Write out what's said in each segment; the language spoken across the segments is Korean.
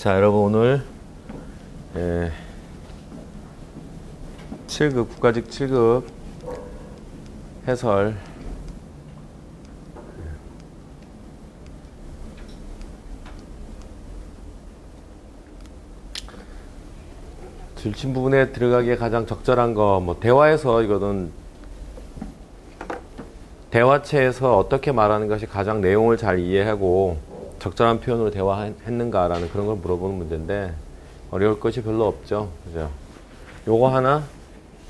자, 여러분 오늘 7급 국가직 7급 해설 질친 부분에 들어가기에 가장 적절한 거 뭐 대화에서 이거는 대화체에서 어떻게 말하는 것이 가장 내용을 잘 이해하고 적절한 표현으로 대화했는가라는 그런 걸 물어보는 문제인데 어려울 것이 별로 없죠. 그죠? 요거 하나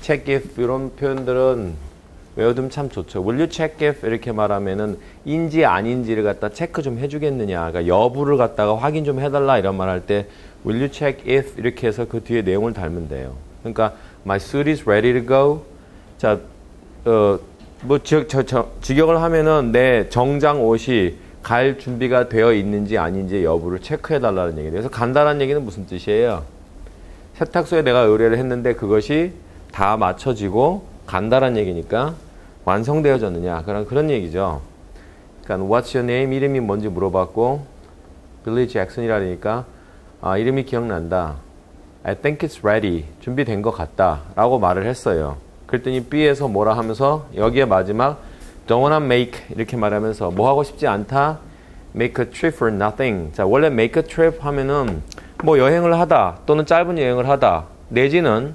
check if 이런 표현들은 외워두면 참 좋죠. Will you check if 이렇게 말하면은 인지 아닌지를 갖다 체크 좀 해주겠느냐. 그러니까 여부를 갖다가 확인 좀 해달라 이런 말 할 때 Will you check if 이렇게 해서 그 뒤에 내용을 달면 돼요. 그러니까 My suit is ready to go. 자, 뭐 직역을 하면은 내 정장 옷이 갈 준비가 되어 있는지 아닌지 여부를 체크해 달라는 얘기예요. 그래서 간다는 얘기는 무슨 뜻이에요? 세탁소에 내가 의뢰를 했는데 그것이 다 맞춰지고 간다는 얘기니까 완성되어졌느냐 그런 얘기죠. 그러니까 What's your name? 이름이 뭔지 물어봤고 빌리 잭슨이라니까 이름이 기억난다. I think it's ready. 준비된 것 같다 라고 말을 했어요. 그랬더니 B에서 뭐라 하면서 여기에 마지막 Don't wanna make 이렇게 말하면서 뭐 하고 싶지 않다. Make a trip for nothing. 자, 원래 make a trip 하면은 뭐 여행을 하다 또는 짧은 여행을 하다 내지는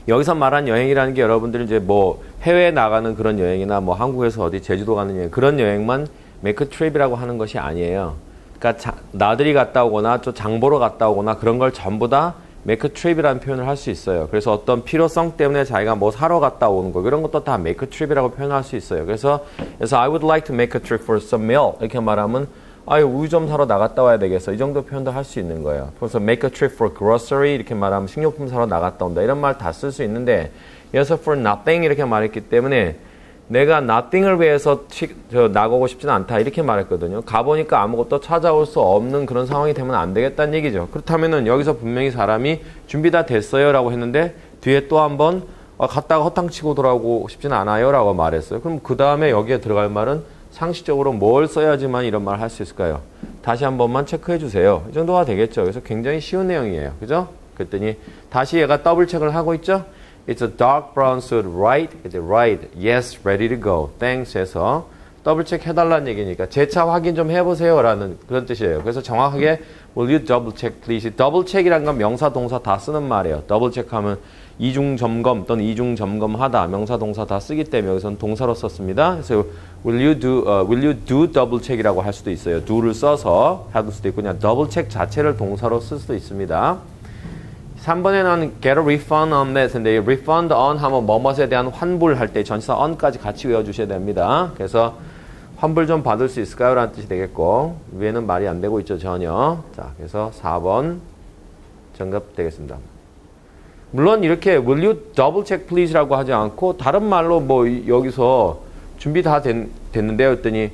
여기서 말한 여행이라는 게 여러분들이 이제 뭐 해외에 나가는 그런 여행이나 뭐 한국에서 어디 제주도 가는 여행 그런 여행만 make a trip이라고 하는 것이 아니에요. 그러니까 나들이 갔다 오거나 또 장보러 갔다 오거나 그런 걸 전부 다 make a trip이라는 표현을 할 수 있어요. 그래서 어떤 필요성 때문에 자기가 뭐 사러 갔다 오는 거 이런 것도 다 make a trip이라고 표현할 수 있어요. 그래서 I would like to make a trip for some meal 이렇게 말하면 우유 좀 사러 나갔다 와야 되겠어. 이 정도 표현도 할 수 있는 거예요. 그래서 make a trip for grocery 이렇게 말하면 식료품 사러 나갔다 온다. 이런 말 다 쓸 수 있는데 여기서 for nothing 이렇게 말했기 때문에 내가 nothing을 위해서 나가고 싶지는 않다 이렇게 말했거든요. 가보니까 아무것도 찾아올 수 없는 그런 상황이 되면 안 되겠다는 얘기죠. 그렇다면은 여기서 분명히 사람이 준비 다 됐어요 라고 했는데 뒤에 또 한번 갔다가 허탕치고 돌아오고 싶지는 않아요 라고 말했어요. 그럼 그 다음에 여기에 들어갈 말은 상식적으로 뭘 써야지만 이런 말을 할 수 있을까요? 다시 한 번만 체크해 주세요. 이 정도가 되겠죠. 그래서 굉장히 쉬운 내용이에요. 그죠? 그랬더니 다시 얘가 더블 체크를 하고 있죠? It's a dark brown suit, right? It's right. Yes, ready to go. Thanks 해서 더블 체크 해달라는 얘기니까 제 차 확인 좀 해보세요 라는 그런 뜻이에요. 그래서 정확하게 Will you double check please? 더블 체크이란 건 명사 동사 다 쓰는 말이에요. 더블 체크하면 이중 점검 또는 이중 점검하다 명사 동사 다 쓰기 때문에 여기서는 동사로 썼습니다. 그래서 will you do double check이라고 할 수도 있어요. do를 써서 할 수도 있고 그냥 double check 자체를 동사로 쓸 수도 있습니다. 3번에는 get a refund on this 인데 refund on 하면 뭐뭇에 대한 환불할 때 전치사 on까지 같이 외워주셔야 됩니다. 그래서 환불 좀 받을 수 있을까요? 라는 뜻이 되겠고 위에는 말이 안 되고 있죠 전혀. 자, 그래서 4번 정답 되겠습니다. 물론 이렇게 will you double check please 라고 하지 않고 다른 말로 뭐 여기서 준비 다 됐는데요 했더니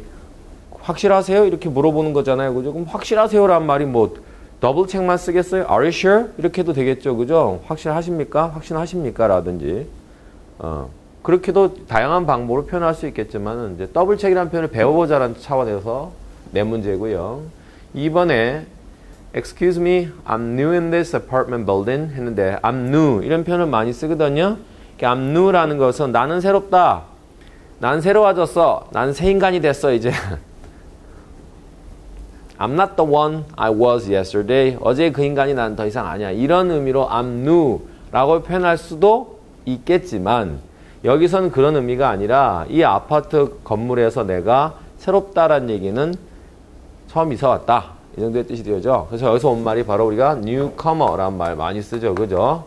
확실하세요? 이렇게 물어보는 거잖아요. 그죠? 그럼 확실하세요? 라는 말이 뭐 더블 체크만 쓰겠어요? Are you sure? 이렇게 해도 되겠죠. 그죠? 확실하십니까? 확신하십니까? 라든지 그렇게도 다양한 방법으로 표현할 수 있겠지만 이제 더블 체크라는 표현을 배워보자라는 차원에서 내 문제고요. 2번에 Excuse me, I'm new in this apartment building 했는데 I'm new 이런 표현을 많이 쓰거든요. I'm new라는 것은 나는 새롭다. 난 새로워졌어. 난 새 인간이 됐어 이제. I'm not the one I was yesterday. 어제 그 인간이 난 더 이상 아니야. 이런 의미로 I'm new 라고 표현할 수도 있겠지만 여기서는 그런 의미가 아니라 이 아파트 건물에서 내가 새롭다라는 얘기는 처음 이사 왔다. 이 정도의 뜻이 되죠. 그래서 여기서 온 말이 바로 우리가 newcomer라는 말 많이 쓰죠. 그죠?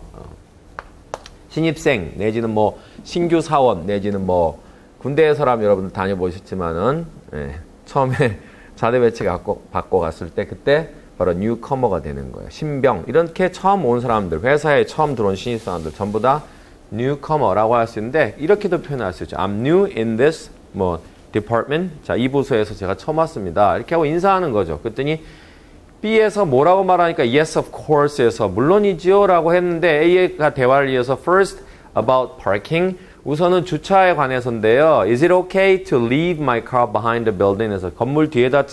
신입생 내지는 뭐 신규 사원 내지는 뭐 군대에서라면 여러분들 다녀보셨지만은 처음에 자대 배치 받고 갔을 때 그때 바로 뉴커머가 되는 거예요. 신병 이렇게 처음 온 사람들 회사에 처음 들어온 신입 사람들 전부 다 뉴커머라고 할 수 있는데 이렇게도 표현할 수 있죠. I'm new in this 뭐 department. 자, 이 부서에서 제가 처음 왔습니다. 이렇게 하고 인사하는 거죠. 그랬더니 B에서 뭐라고 말하니까 yes of course에서 물론이지요 라고 했는데 A가 대화를 이어서 first about parking 우선은 주차에 관해서인데요. Is it okay to leave my car behind the building? 에서 건물 뒤에다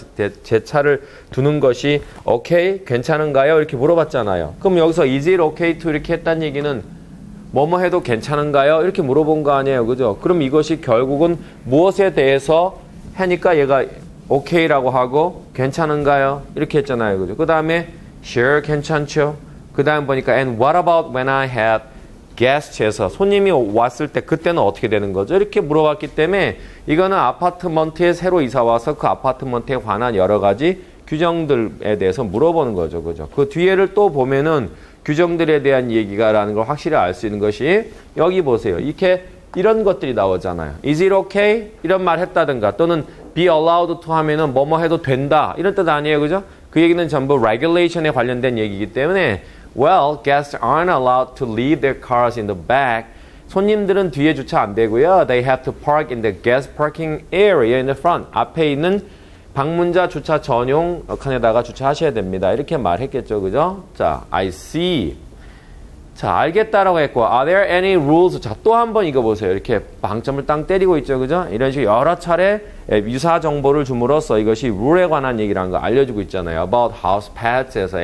제 차를 두는 것이 okay? 괜찮은가요? 이렇게 물어봤잖아요. 그럼 여기서 is it okay to 이렇게 했다는 얘기는 뭐뭐 해도 괜찮은가요? 이렇게 물어본 거 아니에요. 그죠? 그럼 이것이 결국은 무엇에 대해서 하니까 얘가 okay라고 하고 괜찮은가요? 이렇게 했잖아요. 그죠? 그 다음에 sure, 괜찮죠? 그 다음 보니까 and what about when I have guest에서 손님이 왔을 때 그때는 어떻게 되는 거죠? 이렇게 물어봤기 때문에 이거는 아파트먼트에 새로 이사 와서 그 아파트먼트에 관한 여러 가지 규정들에 대해서 물어보는 거죠. 그죠? 그 뒤에를 또 보면은 규정들에 대한 얘기가라는 걸 확실히 알 수 있는 것이 여기 보세요. 이렇게 이런 것들이 나오잖아요. Is it okay? 이런 말 했다든가 또는 be allowed to 하면은 뭐뭐 해도 된다. 이런 뜻 아니에요. 그죠? 그 얘기는 전부 regulation에 관련된 얘기이기 때문에 Well, guests aren't allowed to leave their cars in the back. 손님들은 뒤에 주차 안 되고요. They have to park in the guest parking area in the front. 앞에 있는 방문자 주차 전용 칸에다가 주차하셔야 됩니다. 이렇게 말했겠죠. 그죠? 자, I see. 자, 알겠다라고 했고 Are there any rules? 자, 또 한 번 이거 보세요. 이렇게 방점을 땅 때리고 있죠. 그죠? 이런 식으로 여러 차례 유사 정보를 줌으로써 이것이 룰에 관한 얘기라는 거 알려주고 있잖아요. About house pets에서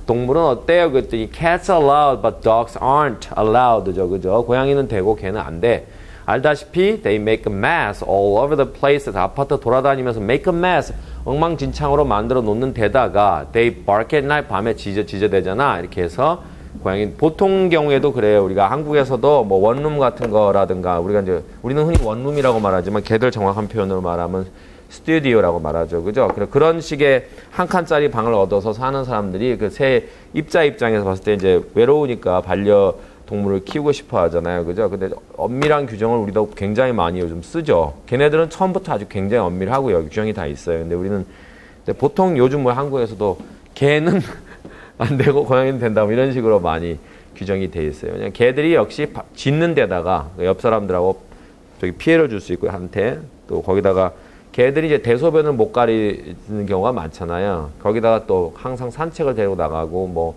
동물은 어때요? 그랬더니 cats are allowed but dogs aren't allowed죠. 그죠? 고양이는 되고 개는 안 돼. 알다시피 they make a mess all over the place. 아파트 돌아다니면서 make a mess. 엉망진창으로 만들어 놓는 데다가 they bark at night. 밤에 짖어대잖아. 이렇게 해서 고양이 보통 경우에도 그래요. 우리가 한국에서도 뭐 원룸 같은 거라든가 우리는 흔히 원룸이라고 말하지만 걔들 정확한 표현으로 말하면 스튜디오라고 말하죠. 그죠? 그런 식의 한 칸짜리 방을 얻어서 사는 사람들이 그 새 입장에서 봤을 때 이제 외로우니까 반려동물을 키우고 싶어 하잖아요. 그죠? 근데 엄밀한 규정을 우리도 굉장히 많이 요즘 쓰죠. 걔네들은 처음부터 아주 굉장히 엄밀하고요. 규정이 다 있어요. 근데 우리는 보통 요즘 뭐 한국에서도 개는 안 되고 고양이는 된다 뭐 이런 식으로 많이 규정이 돼 있어요. 그냥 개들이 역시 짖는 데다가 옆 사람들하고 피해를 줄 수 있고 한테 또 거기다가 개들이 이제 대소변을 못 가리는 경우가 많잖아요. 거기다가 또 항상 산책을 데리고 나가고 뭐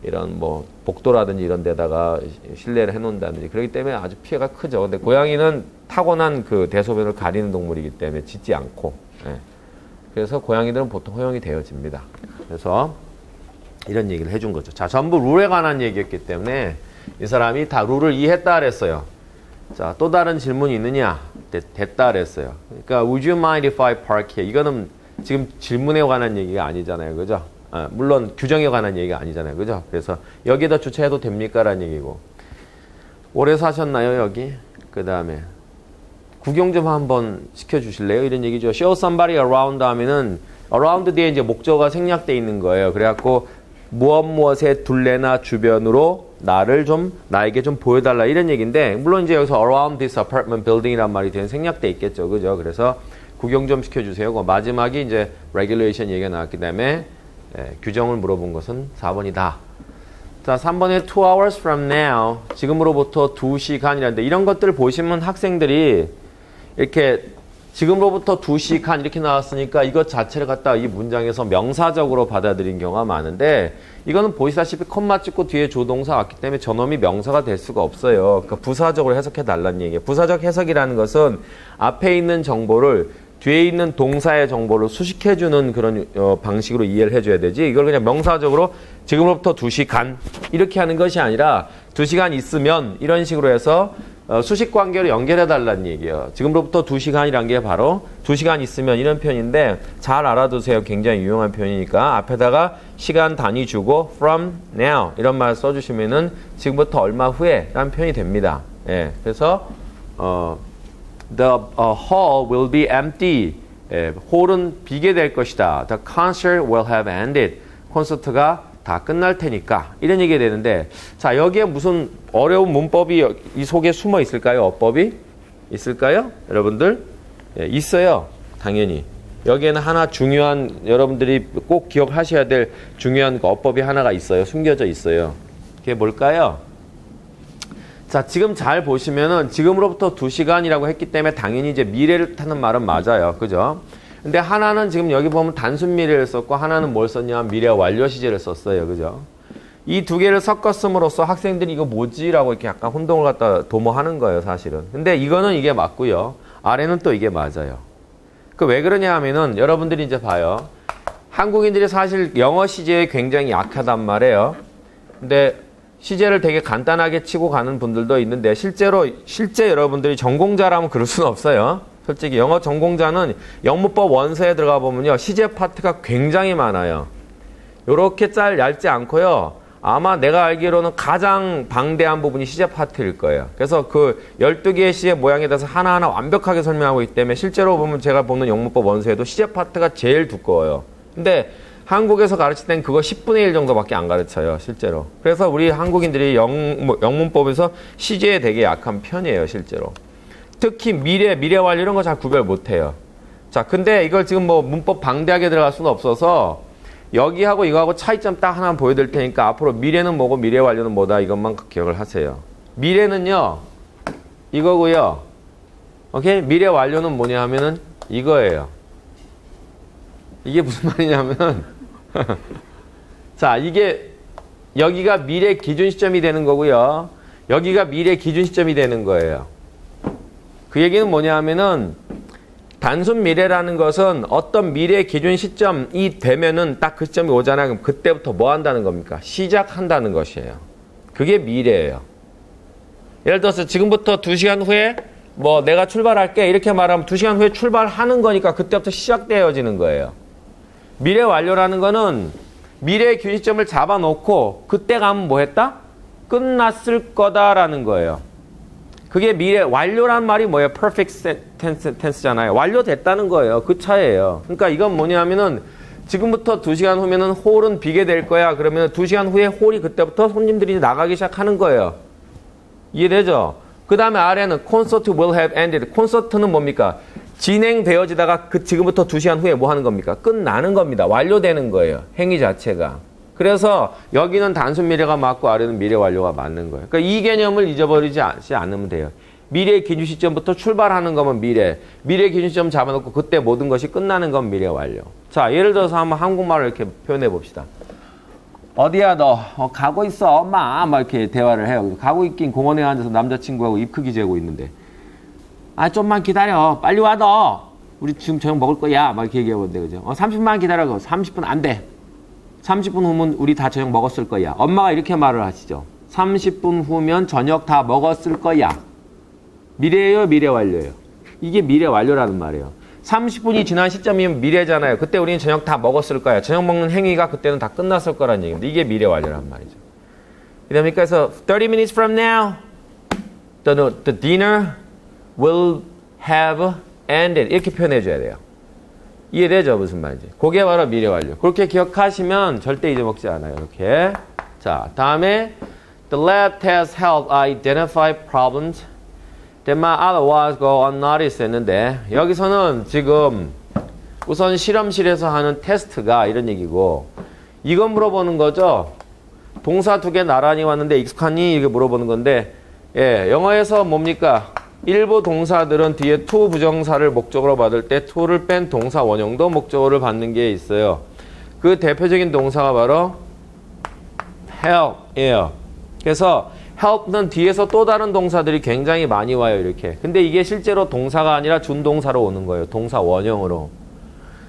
이런 뭐 복도라든지 이런 데다가 실내를 해놓는다든지 그렇기 때문에 아주 피해가 크죠. 근데 고양이는 타고난 그 대소변을 가리는 동물이기 때문에 짖지 않고 그래서 고양이들은 보통 허용이 되어집니다. 그래서 이런 얘기를 해준 거죠. 자, 전부 룰에 관한 얘기였기 때문에 이 사람이 다 룰을 이해했다 그랬어요. 자, 또 다른 질문이 있느냐? 됐다 그랬어요. 그러니까 would you mind if I park here? 이거는 지금 질문에 관한 얘기가 아니잖아요. 그죠? 물론 규정에 관한 얘기가 아니잖아요. 그죠? 그래서 여기에다 주차해도 됩니까? 라는 얘기고. 오래 사셨나요? 여기? 그 다음에 구경 좀 한번 시켜주실래요? 이런 얘기죠. show somebody around 하면은 around 뒤에 이제 목적어가 생략돼 있는 거예요. 그래갖고 무엇에 둘레나 주변으로 나에게 좀 보여달라 이런 얘기인데 물론 이제 여기서 around this apartment building이란 말이 되는 생략돼 있겠죠. 그죠? 그래서 구경 좀 시켜주세요. 마지막이 이제 regulation 얘기가 나왔기 때문에 규정을 물어본 것은 4번이다. 자, 3번에 2 hours from now 지금으로부터 2시간이라는데 이런 것들을 보시면 학생들이 이렇게 지금으로부터 2시간 이렇게 나왔으니까 이것 자체를 갖다가 이 문장에서 명사적으로 받아들인 경우가 많은데 이거는 보시다시피 콤마 찍고 뒤에 조동사 왔기 때문에 저놈이 명사가 될 수가 없어요. 그러니까 부사적으로 해석해 달라는 얘기예요. 부사적 해석이라는 것은 앞에 있는 정보를 뒤에 있는 동사의 정보를 수식해주는 그런 방식으로 이해를 해줘야 되지 이걸 그냥 명사적으로 지금으로부터 2시간 이렇게 하는 것이 아니라 2시간 있으면 이런 식으로 해서 수식 관계로 연결해 달라는 얘기예요. 지금으로부터 2시간이란 게 바로 2시간 있으면 이런 표현인데 잘 알아두세요. 굉장히 유용한 표현이니까 앞에다가 시간 단위 주고 from now 이런 말 써주시면은 지금부터 얼마 후에 라는 표현이 됩니다. 예, 그래서 the hall will be empty. 홀은 비게 될 것이다. The concert will have ended. 콘서트가 다 끝날 테니까 이런 얘기가 되는데 자 여기에 무슨 어려운 문법이 이 속에 숨어 있을까요? 어법이 있을까요? 여러분들 있어요. 당연히 여기에는 하나 중요한 여러분들이 꼭 기억하셔야 될 중요한 어법이 하나가 있어요. 숨겨져 있어요. 그게 뭘까요? 자 지금 잘 보시면은 지금으로부터 2시간이라고 했기 때문에 당연히 이제 미래를 타는 말은 맞아요. 그죠? 근데 하나는 지금 여기 보면 단순 미래를 썼고 하나는 뭘 썼냐 미래 완료 시제를 썼어요. 그죠? 이 두 개를 섞었음으로써 학생들이 이거 뭐지라고 이렇게 약간 혼동을 갖다 도모하는 거예요, 사실은. 근데 이거는 이게 맞고요. 아래는 또 이게 맞아요. 그 왜 그러냐 하면은 여러분들이 이제 봐요. 한국인들이 사실 영어 시제에 굉장히 약하단 말이에요. 근데 시제를 되게 간단하게 치고 가는 분들도 있는데 실제 여러분들이 전공자라면 그럴 수는 없어요. 솔직히 영어 전공자는 영문법 원서에 들어가 보면요. 시제 파트가 굉장히 많아요. 요렇게 얇지 않고요. 아마 내가 알기로는 가장 방대한 부분이 시제 파트일 거예요. 그래서 그 12개의 시제 모양에 대해서 하나하나 완벽하게 설명하고 있기 때문에 실제로 보면 제가 보는 영문법 원서에도 시제 파트가 제일 두꺼워요. 근데 한국에서 가르칠 땐 그거 10분의 1 정도밖에 안 가르쳐요, 실제로. 그래서 우리 한국인들이 영문법에서 시제에 되게 약한 편이에요, 실제로. 특히 미래 완료 이런 거 잘 구별 못 해요. 자, 근데 이걸 지금 뭐 문법 방대하게 들어갈 수는 없어서 여기하고 이거하고 차이점 딱 하나 보여드릴 테니까 앞으로 미래는 뭐고 미래 완료는 뭐다 이것만 기억을 하세요. 미래는요, 이거고요. 오케이? 미래 완료는 뭐냐 하면은 이거예요. 이게 무슨 말이냐면 자, 이게 여기가 미래 기준 시점이 되는 거고요. 여기가 미래 기준 시점이 되는 거예요. 그 얘기는 뭐냐 하면은 단순 미래라는 것은 어떤 미래 기준 시점이 되면은 딱 그 시점이 오잖아요. 그럼 그때부터 뭐 한다는 겁니까? 시작한다는 것이에요. 그게 미래예요. 예를 들어서 지금부터 2시간 후에 뭐 내가 출발할게 이렇게 말하면 2시간 후에 출발하는 거니까 그때부터 시작되어지는 거예요. 미래 완료라는 거는 미래의 기준 시점을 잡아놓고 그때 가면 뭐 했다? 끝났을 거다라는 거예요. 그게 미래 완료란 말이 뭐예요? perfect tense잖아요. 완료됐다는 거예요. 그 차이예요. 그러니까 이건 뭐냐면은 지금부터 2시간 후면은 홀은 비게 될 거야. 그러면 2시간 후에 홀이 그때부터 손님들이 나가기 시작하는 거예요. 이해되죠? 그 다음에 아래는 concert will have ended. 콘서트는 뭡니까? 진행되어지다가 지금부터 2시간 후에 뭐 하는 겁니까? 끝나는 겁니다. 완료되는 거예요. 행위 자체가. 그래서 여기는 단순 미래가 맞고 아래는 미래 완료가 맞는 거예요. 그러니까 이 개념을 잊어버리지 않으면 돼요. 미래 기준 시점부터 출발하는 거면 미래 기준 시점 잡아놓고 그때 모든 것이 끝나는 건 미래 완료. 자, 예를 들어서 한번 한국말을 이렇게 표현해 봅시다. 어디야 너? 가고 있어 엄마. 막 이렇게 대화를 해요. 가고 있긴 공원에 앉아서 남자친구하고 입 크기 재고 있는데 아 좀만 기다려. 빨리 와 너. 우리 지금 저녁 먹을 거야. 막 이렇게 얘기해보는데 그죠? 30분만 기다려. 30분 안 돼. 30분 후면 우리 다 저녁 먹었을 거야. 엄마가 이렇게 말을 하시죠. 30분 후면 저녁 다 먹었을 거야. 미래예요, 미래 완료예요. 이게 미래 완료라는 말이에요. 30분이 지난 시점이면 미래잖아요. 그때 우리는 저녁 다 먹었을 거야. 저녁 먹는 행위가 그때는 다 끝났을 거라는 얘기인데 이게 미래 완료란 말이죠. 그다음에 그래서 30 minutes from now the dinner will have ended 이렇게 표현해 줘야 돼요. 이해되죠? 무슨 말인지. 그게 바로 미래 완료. 그렇게 기억하시면 절대 잊어먹지 않아요. 이렇게. 자, 다음에 The lab has helped identify problems that might otherwise go unnoticed 했는데 여기서는 지금 우선 실험실에서 하는 테스트가 이런 얘기고 이건 물어보는 거죠. 동사 2개 나란히 왔는데 익숙하니? 이렇게 물어보는 건데 예, 영어에서 뭡니까? 일부 동사들은 뒤에 to 부정사를 목적으로 받을 때 to를 뺀 동사 원형도 목적어를 받는 게 있어요. 그 대표적인 동사가 바로 help이에요. 그래서 help는 뒤에서 또 다른 동사들이 굉장히 많이 와요. 이렇게. 근데 이게 실제로 동사가 아니라 준동사로 오는 거예요. 동사 원형으로.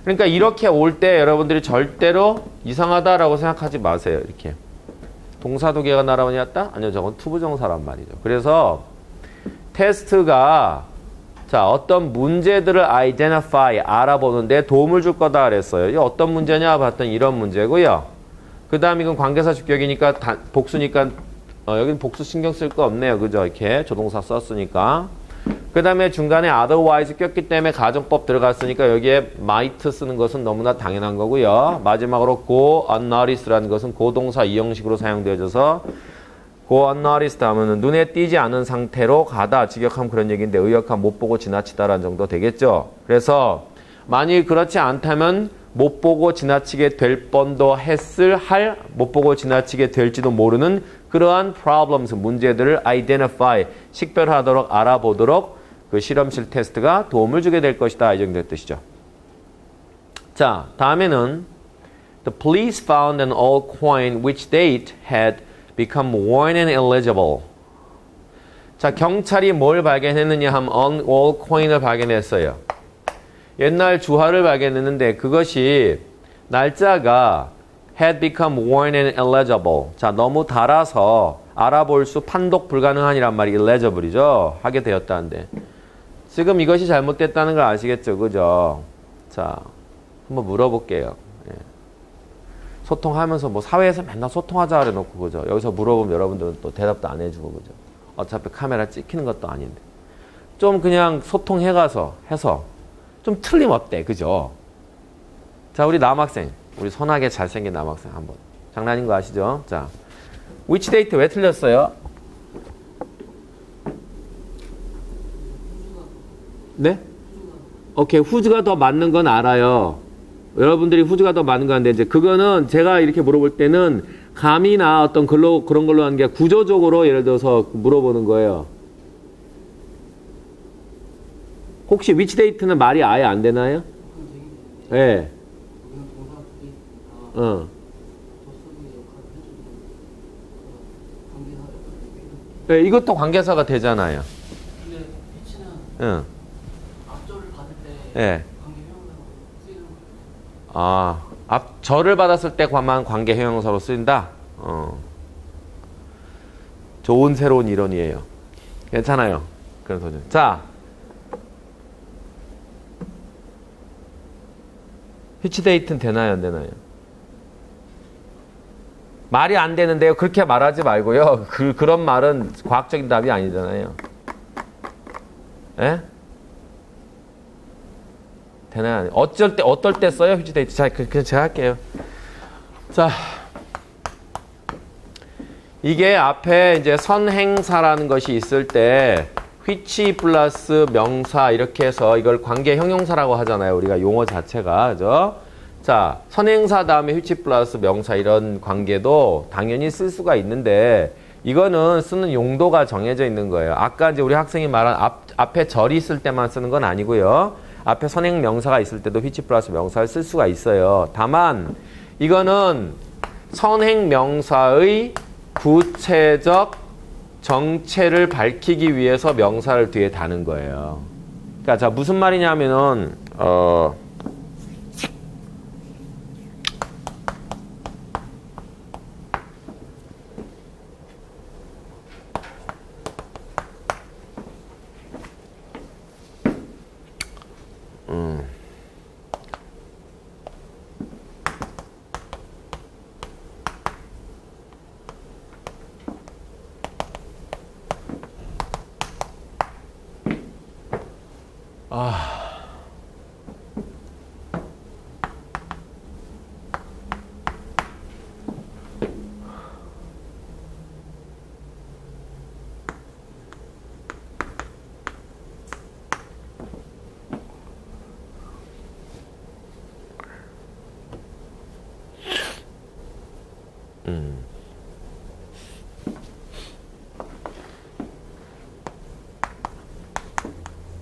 그러니까 이렇게 올 때 여러분들이 절대로 이상하다라고 생각하지 마세요. 이렇게. 동사 2개가 나란히 왔다? 아니요. 저건 to 부정사란 말이죠. 그래서 테스트가 자 어떤 문제들을 identify 알아보는데 도움을 줄 거다 그랬어요. 이게 어떤 문제냐 봤더니 이런 문제고요. 그 다음 이건 관계사 주격이니까 복수니까 여기는 복수 신경 쓸 거 없네요. 그죠? 이렇게 조동사 썼으니까. 그 다음에 중간에 otherwise 꼈기 때문에 가정법 들어갔으니까 여기에 might 쓰는 것은 너무나 당연한 거고요. 마지막으로 go unnoticed라는 것은 고동사 이형식으로 사용되어져서 go unnoticed 하면은 눈에 띄지 않은 상태로 가다, 직역하면 그런 얘기인데 의역하면 못 보고 지나치다라는 정도 되겠죠. 그래서 만일 그렇지 않다면 못 보고 지나치게 될 뻔도 못 보고 지나치게 될지도 모르는 그러한 problems, 문제들을 identify, 식별하도록 알아보도록 그 실험실 테스트가 도움을 주게 될 것이다. 이 정도의 뜻이죠. 자, 다음에는 The police found an old coin which date had become worn and illegible. 자, 경찰이 뭘 발견했느냐 하면 old coin을 발견했어요. 옛날 주화를 발견했는데 그것이 날짜가 had become worn and illegible. 자, 너무 달아서 알아볼 수 판독 불가능한이란 말이 illegible이죠. 하게 되었다는데. 지금 이것이 잘못됐다는 걸 아시겠죠? 그죠? 자, 한번 물어볼게요. 예. 소통하면서 뭐 사회에서 맨날 소통하자 그래 놓고 그죠? 여기서 물어보면 여러분들은 또 대답도 안 해주고 그죠? 어차피 카메라 찍히는 것도 아닌데. 좀 그냥 소통해가서 해서 좀 틀림없대. 그죠? 자, 우리 남학생. 우리 선하게 잘생긴 남학생 한번. 장난인 거 아시죠? 자, which date 왜 틀렸어요? 네? 오케이, who's가 더 맞는 건 알아요. 여러분들이 who's가 더 맞는 거 아는데 이제 그거는 제가 이렇게 물어볼 때는 감이나 어떤 그런 걸로 하는 게 구조적으로 예를 들어서 물어보는 거예요. 혹시 which date는 말이 아예 안 되나요? 예. 네. 네, 이것도 관계사가 되잖아요. 근데 위치는 응. 앞절을 받을 때 네. 관계 형용사로 쓰이는 거예요. 아, 절을 받았을 때만 관계 형용사로 쓰인다? 좋은 새로운 이론이에요. 괜찮아요. 그런 소리. 자, which date는 되나요, 안 되나요? 말이 안 되는데요. 그렇게 말하지 말고요. 그런 말은 과학적인 답이 아니잖아요. 예? 되나요? 어떨 때 써요? which date. 자, 그냥 제가 할게요. 자, 이게 앞에 이제 선행사라는 것이 있을 때 which 플러스 명사 이렇게 해서 이걸 관계 형용사라고 하잖아요. 우리가 용어 자체가. 그죠? 자, 선행사 다음에 which 플러스 명사 이런 관계도 당연히 쓸 수가 있는데 이거는 쓰는 용도가 정해져 있는 거예요. 아까 이제 우리 학생이 말한 앞에 절이 있을 때만 쓰는 건 아니고요. 앞에 선행 명사가 있을 때도 which 플러스 명사를 쓸 수가 있어요. 다만 이거는 선행 명사의 구체적 정체를 밝히기 위해서 명사를 뒤에 다는 거예요. 그러니까 자, 무슨 말이냐면은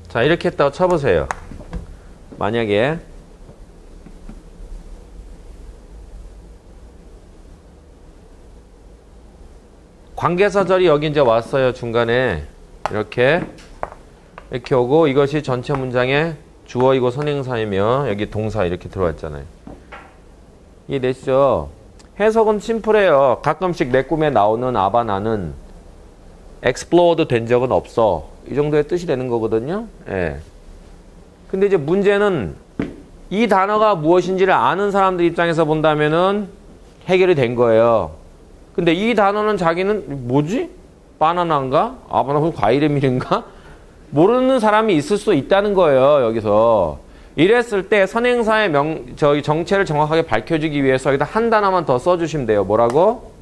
자, 이렇게 했다고 쳐보세요. 만약에 관계사절이 여기 이제 왔어요. 중간에 이렇게 오고 이것이 전체 문장의 주어이고 선행사이며 여기 동사 이렇게 들어왔잖아요. 이해되시죠? 해석은 심플해요. 가끔씩 내 꿈에 나오는 아바나는 explored 된 적은 없어. 이 정도의 뜻이 되는 거거든요. 예. 근데 이제 문제는 이 단어가 무엇인지를 아는 사람들 입장에서 본다면은 해결이 된 거예요. 근데 이 단어는 자기는 뭐지? 바나나인가? 아바나 과일 이름인가? 모르는 사람이 있을 수 있다는 거예요. 여기서. 이랬을 때 선행사의 정체를 정확하게 밝혀주기 위해서 여기다 한 단어만 더 써주시면 돼요. 뭐라고?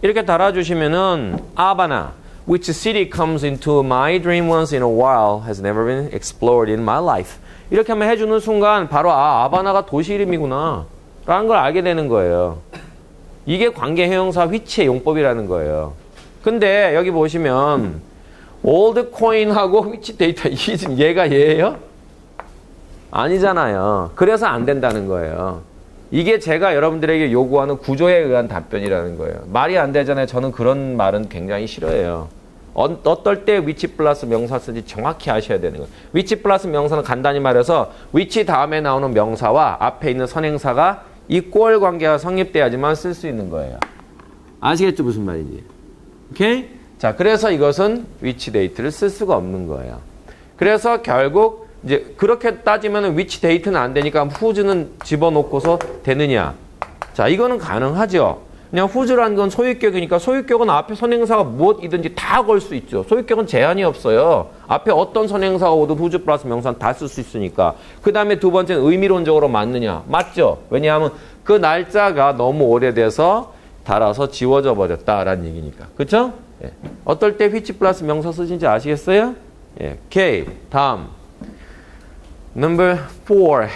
이렇게 달아주시면은 아바나, which city comes into my dream once in a while has never been explored in my life. 이렇게 한번 해주는 순간 바로 아바나가 도시 이름이구나 라는 걸 알게 되는 거예요. 이게 관계 형용사 which의 용법이라는 거예요. 근데 여기 보시면 old coin하고 which data 이게 지금 얘가 얘예요? 아니잖아요. 그래서 안 된다는 거예요. 이게 제가 여러분들에게 요구하는 구조에 의한 답변이라는 거예요. 말이 안 되잖아요. 저는 그런 말은 굉장히 싫어해요. 어떨 때 which 플러스 명사 쓰는지 정확히 아셔야 되는 거예요. which 플러스 명사는 간단히 말해서 which 다음에 나오는 명사와 앞에 있는 선행사가 equal 관계가 성립돼야지만 쓸 수 있는 거예요. 아시겠죠? 무슨 말인지. 오케이? 자, 그래서 이것은 which date를 쓸 수가 없는 거예요. 그래서 결국 이제 그렇게 따지면 which date는 안 되니까 whose는 집어넣고서 되느냐? 자, 이거는 가능하죠. 그냥 whose라는 건 소유격이니까 소유격은 앞에 선행사가 무엇이든지 다 걸 수 있죠. 소유격은 제한이 없어요. 앞에 어떤 선행사가 오든 whose 플러스 명사는 다 쓸 수 있으니까. 그 다음에 두 번째는 의미론적으로 맞느냐? 맞죠. 왜냐하면 그 날짜가 너무 오래돼서 달아서 지워져 버렸다라는 얘기니까. 그렇죠? 예. 어떨 때 which 플러스 명사 쓰신지 아시겠어요? 예. 오케이. 다음. Number 4.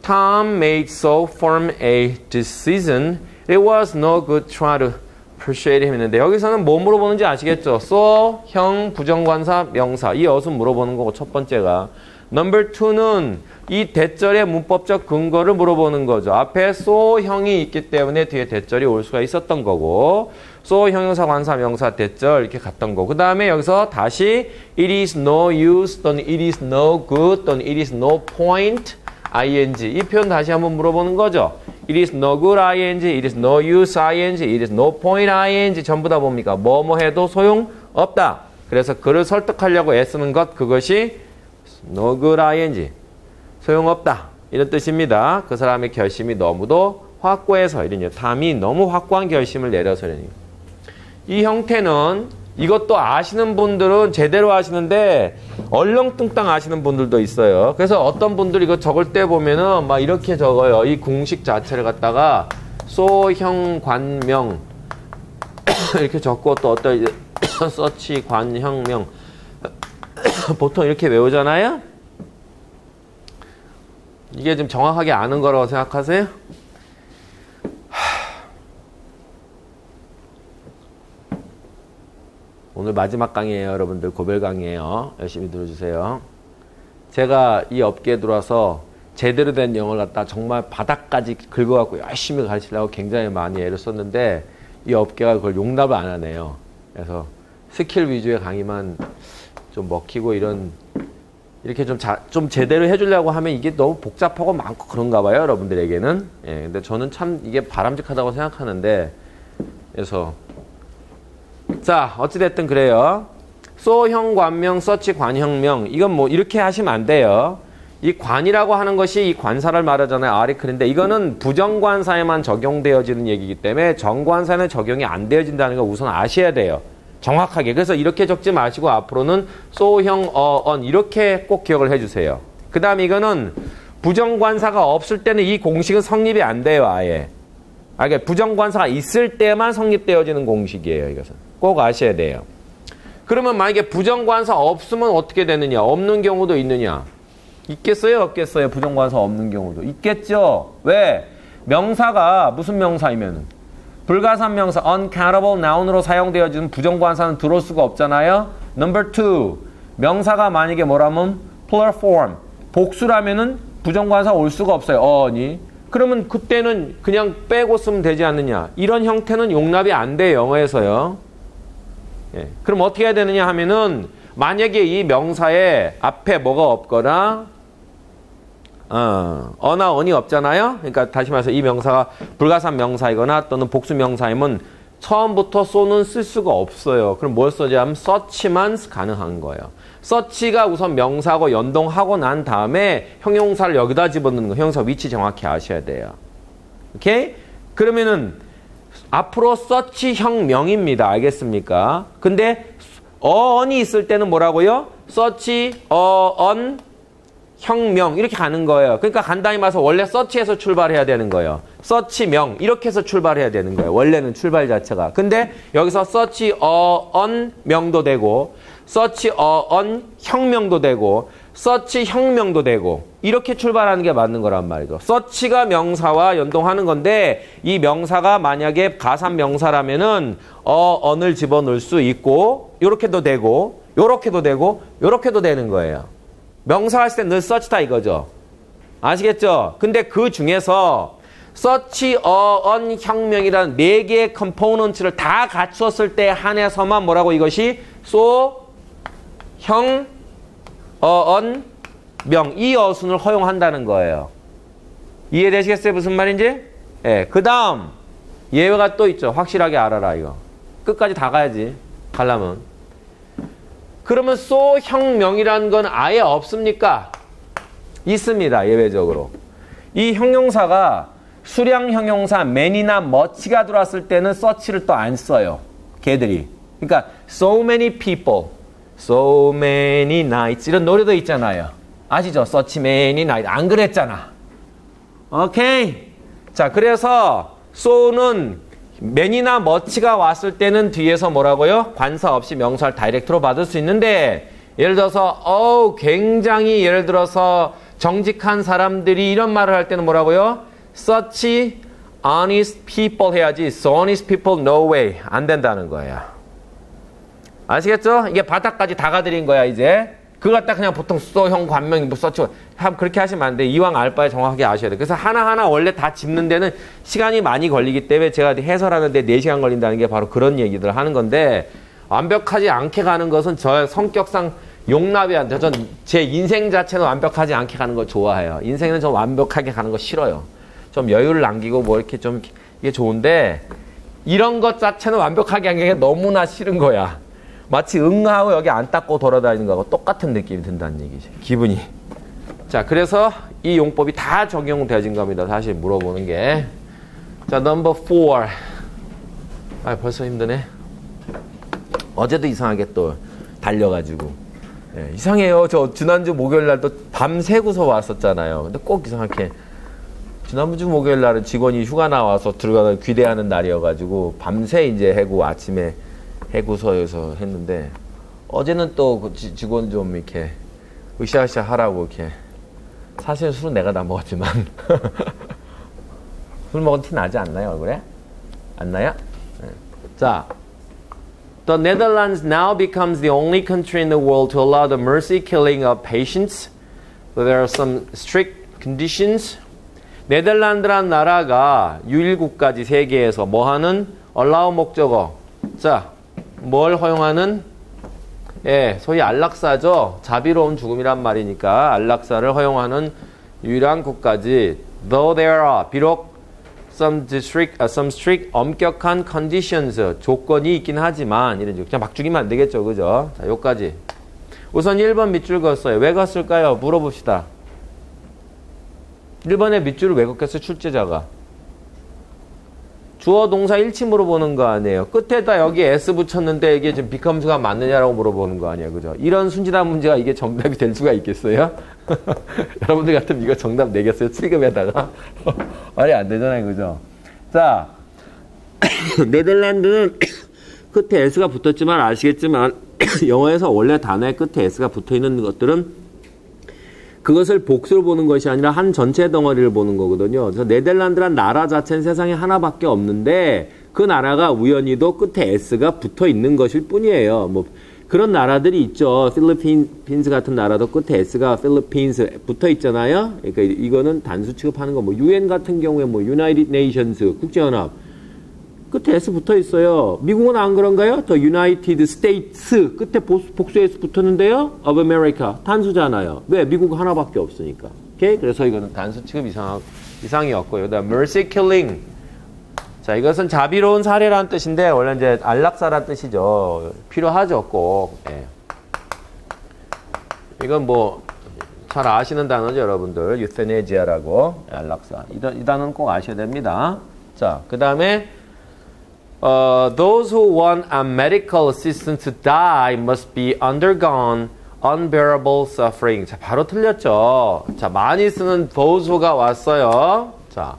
Tom made so firm a decision. It was no good try to persuade him 했는데 여기서는 뭐 물어보는지 아시겠죠? so, 형, 부정관사, 명사. 이 어순 물어보는 거고 첫 번째가. Number 2는 이 대절의 문법적 근거를 물어보는 거죠. 앞에 so, 형이 있기 때문에 뒤에 대절이 올 수가 있었던 거고 so, 형용사, 관사, 명사, 대절 이렇게 갔던 거고 그 다음에 여기서 다시 it is no use 또는 it is no good 또는 it is no point ing 이 표현 다시 한번 물어보는 거죠. It is no good ing, it is no use ing, it is no point ing 전부 다 뭡니까? 뭐뭐 해도 소용없다. 그래서 그를 설득하려고 애쓰는 것 그것이 no good ing 소용없다. 이런 뜻입니다. 그 사람의 결심이 너무도 확고해서 이런 탐이 너무 확고한 결심을 내려서 이런 이 형태는 이것도 아시는 분들은 제대로 아시는데 얼렁뚱땅 아시는 분들도 있어요. 그래서 어떤 분들이 이거 적을 때 보면은 막 이렇게 적어요. 이 공식 자체를 갖다가 소형 관명 이렇게 적고 또 어떤 서치 관형명 보통 이렇게 외우잖아요. 이게 좀 정확하게 아는 거라고 생각하세요? 오늘 마지막 강의예요. 여러분들 고별 강의예요. 열심히 들어주세요. 제가 이 업계에 들어와서 제대로 된 영어를 갖다 정말 바닥까지 긁어갖고 열심히 가르치려고 굉장히 많이 애를 썼는데 이 업계가 그걸 용납을 안 하네요. 그래서 스킬 위주의 강의만 좀 먹히고 이렇게 좀 제대로 해주려고 하면 이게 너무 복잡하고 많고 그런가 봐요. 여러분들에게는. 예, 근데 저는 참 이게 바람직하다고 생각하는데 그래서 자, 어찌됐든 그래요. so, 형, 관명, 서치, 관형명. 이건 뭐 이렇게 하시면 안 돼요. 이 관이라고 하는 것이 이 관사를 말하잖아요. 아리클인데 이거는 부정관사에만 적용되어지는 얘기이기 때문에 정관사에는 적용이 안 되어진다는 거 우선 아셔야 돼요. 정확하게. 그래서 이렇게 적지 마시고 앞으로는 so, 형, on 이렇게 꼭 기억을 해주세요. 그 다음에 이거는 부정관사가 없을 때는 이 공식은 성립이 안 돼요. 아예. 그러니까 부정관사가 있을 때만 성립되어지는 공식이에요. 이것은. 꼭 아셔야 돼요. 그러면 만약에 부정관사 없으면 어떻게 되느냐? 없는 경우도 있느냐? 있겠어요? 없겠어요? 부정관사 없는 경우도. 있겠죠? 왜? 명사가 무슨 명사이면은? 불가산 명사, uncountable noun으로 사용되어지는 부정관사는 들어올 수가 없잖아요? Number 2. 명사가 만약에 뭐라면? plural form. 복수라면은 부정관사 올 수가 없어요. 어니? 그러면 그때는 그냥 빼고 쓰면 되지 않느냐? 이런 형태는 용납이 안 돼요. 영어에서요. 예. 그럼 어떻게 해야 되느냐 하면은 만약에 이 명사에 앞에 뭐가 없거나 어나 언이 없잖아요. 그러니까 다시 말해서 이 명사가 불가산 명사이거나 또는 복수 명사이면 처음부터 so는 쓸 수가 없어요. 그럼 뭘 써야 하면 such만 가능한 거예요. such가 우선 명사하고 연동하고 난 다음에 형용사를 여기다 집어넣는 거. 형용사 위치 정확히 아셔야 돼요. 오케이? 그러면은 앞으로 such형 명입니다. 알겠습니까? 근데 on이 있을 때는 뭐라고요? such, on, 형명 이렇게 가는 거예요. 그러니까 간단히 말해서 원래 such에서 출발해야 되는 거예요. such 명 이렇게 해서 출발해야 되는 거예요. 원래는 출발 자체가. 근데 여기서 such, on 명도 되고 such, on 형명도 되고 such 형명도 되고 이렇게 출발하는 게 맞는 거란 말이죠. such가 명사와 연동하는 건데 이 명사가 만약에 가산 명사라면은 on을 집어넣을 수 있고 요렇게도 되고 요렇게도 되고 요렇게도 되는 거예요. 명사 했을 때 늘 such다 이거죠. 아시겠죠? 근데 그 중에서 such, on 혁명이라는 4개의 컴포넌트를 다 갖추었을 때 한해서만 뭐라고 이것이 so, 형, on, 명 이 어순을 허용한다는 거예요. 이해되시겠어요? 무슨 말인지? 예. 그 다음 예외가 또 있죠. 확실하게 알아라 이거. 끝까지 다 가야지. 가려면. 그러면 so, 형, 명이라는 건 아예 없습니까? 있습니다. 예외적으로. 이 형용사가 수량 형용사 man이나 much가 들어왔을 때는 such를 또 안 써요. 걔들이. 그러니까 so many people, so many nights 이런 노래도 있잖아요. 아시죠? such many nights. 안 그랬잖아. 오케이. 자, 그래서 so는 man이나 much가 왔을 때는 뒤에서 뭐라고요? 관사 없이 명사를 다이렉트로 받을 수 있는데 예를 들어서 굉장히 예를 들어서 정직한 사람들이 이런 말을 할 때는 뭐라고요? such honest people 해야지 so honest people no way 안 된다는 거예요. 아시겠죠? 이게 바닥까지 다 가드린 거야 이제. 그거 갖다 그냥 보통 형 관명 뭐 such 그렇게 하시면 안 돼. 이왕 알 바에 정확하게 아셔야 돼. 그래서 하나하나 원래 다 짚는 데는 시간이 많이 걸리기 때문에 제가 해설하는데 4시간 걸린다는 게 바로 그런 얘기들을 하는 건데 완벽하지 않게 가는 것은 저의 성격상 용납이 안 돼. 전 제 인생 자체는 완벽하지 않게 가는 거 좋아해요. 인생은 좀 완벽하게 가는 거 싫어요. 좀 여유를 남기고 뭐 이렇게 좀 이게 좋은데 이런 것 자체는 완벽하게 하는 게 너무나 싫은 거야. 마치 응하고 여기 안 닦고 돌아다니는 거하고 똑같은 느낌이 든다는 얘기지. 기분이. 자, 그래서 이 용법이 다 적용되어진 겁니다. 사실 물어보는 게. 자, 넘버 4. 아, 벌써 힘드네. 어제도 이상하게 또 달려가지고. 네, 이상해요. 저 지난주 목요일 날도 밤새고서 왔었잖아요. 근데 꼭 이상하게 지난주 목요일 날은 직원이 휴가 나와서 들어가서 귀대하는 날이어가지고 밤새 이제 해고 아침에 해고서에서 했는데 어제는 또 그 직원 좀 이렇게 으쌰으쌰 하라고 이렇게 사실 술은 내가 다 먹었지만 술 먹은 티 나지 않나요 얼굴에? 안 나요? 네. 자, The Netherlands now becomes the only country in the world to allow the mercy killing of patients. So there are some strict conditions. 네덜란드란 나라가 유일국가지 세계에서 뭐하는 allow 목적어. 자, 뭘 허용하는? 예, 소위 안락사죠. 자비로운 죽음이란 말이니까 안락사를 허용하는 유일한 국가지. Though there are 비록 some strict 엄격한 conditions 조건이 있긴 하지만 이런 그냥 막 죽이면 안 되겠죠, 그죠? 자, 여기까지. 우선 1번 밑줄 그었어요. 왜 그었을까요? 물어봅시다. 1번에 밑줄을 왜 긋겠어요? 출제자가. 주어 동사 일치 물어보는 거 아니에요. 끝에다 여기 S 붙였는데 이게 지금 becomes가 맞느냐라고 물어보는 거 아니에요. 그죠? 이런 순진한 문제가 이게 정답이 될 수가 있겠어요? 여러분들 같으면 이거 정답 내겠어요? 7급에다가? 말이 안 되잖아요. 그죠? 자, 네덜란드는 끝에 S가 붙었지만 아시겠지만 영어에서 원래 단어의 끝에 S가 붙어있는 것들은 그것을 복수를 보는 것이 아니라 한 전체 덩어리를 보는 거거든요. 그래서 네덜란드란 나라 자체는 세상에 하나밖에 없는데 그 나라가 우연히도 끝에 S가 붙어 있는 것일 뿐이에요. 뭐 그런 나라들이 있죠. 필리핀스 같은 나라도 끝에 S가 필리핀스 붙어 있잖아요. 그러니까 이거는 단수 취급하는 거. 뭐 UN 같은 경우에 뭐 United Nations 국제연합 끝에 S 붙어 있어요. 미국은 안 그런가요? 더 United States 끝에 복수 S 붙었는데요. Of America 단수잖아요. 왜? 미국 하나밖에 없으니까. 오케이? 그래서 이거는 단수 취급 이상이었고요. 그다음 mercy killing. 자, 이것은 자비로운 사례라는 뜻인데 원래 이제 안락사라는 뜻이죠. 필요하죠, 꼭. 예. 이건 뭐 잘 아시는 단어죠, 여러분들. 유테네지아라고 안락사. 이 단어는 꼭 아셔야 됩니다. 자, 그다음에 those who want a medical assistance to die must be undergone unbearable suffering. 자, 바로 틀렸죠. 자, 많이 쓰는 those who가 왔어요. 자,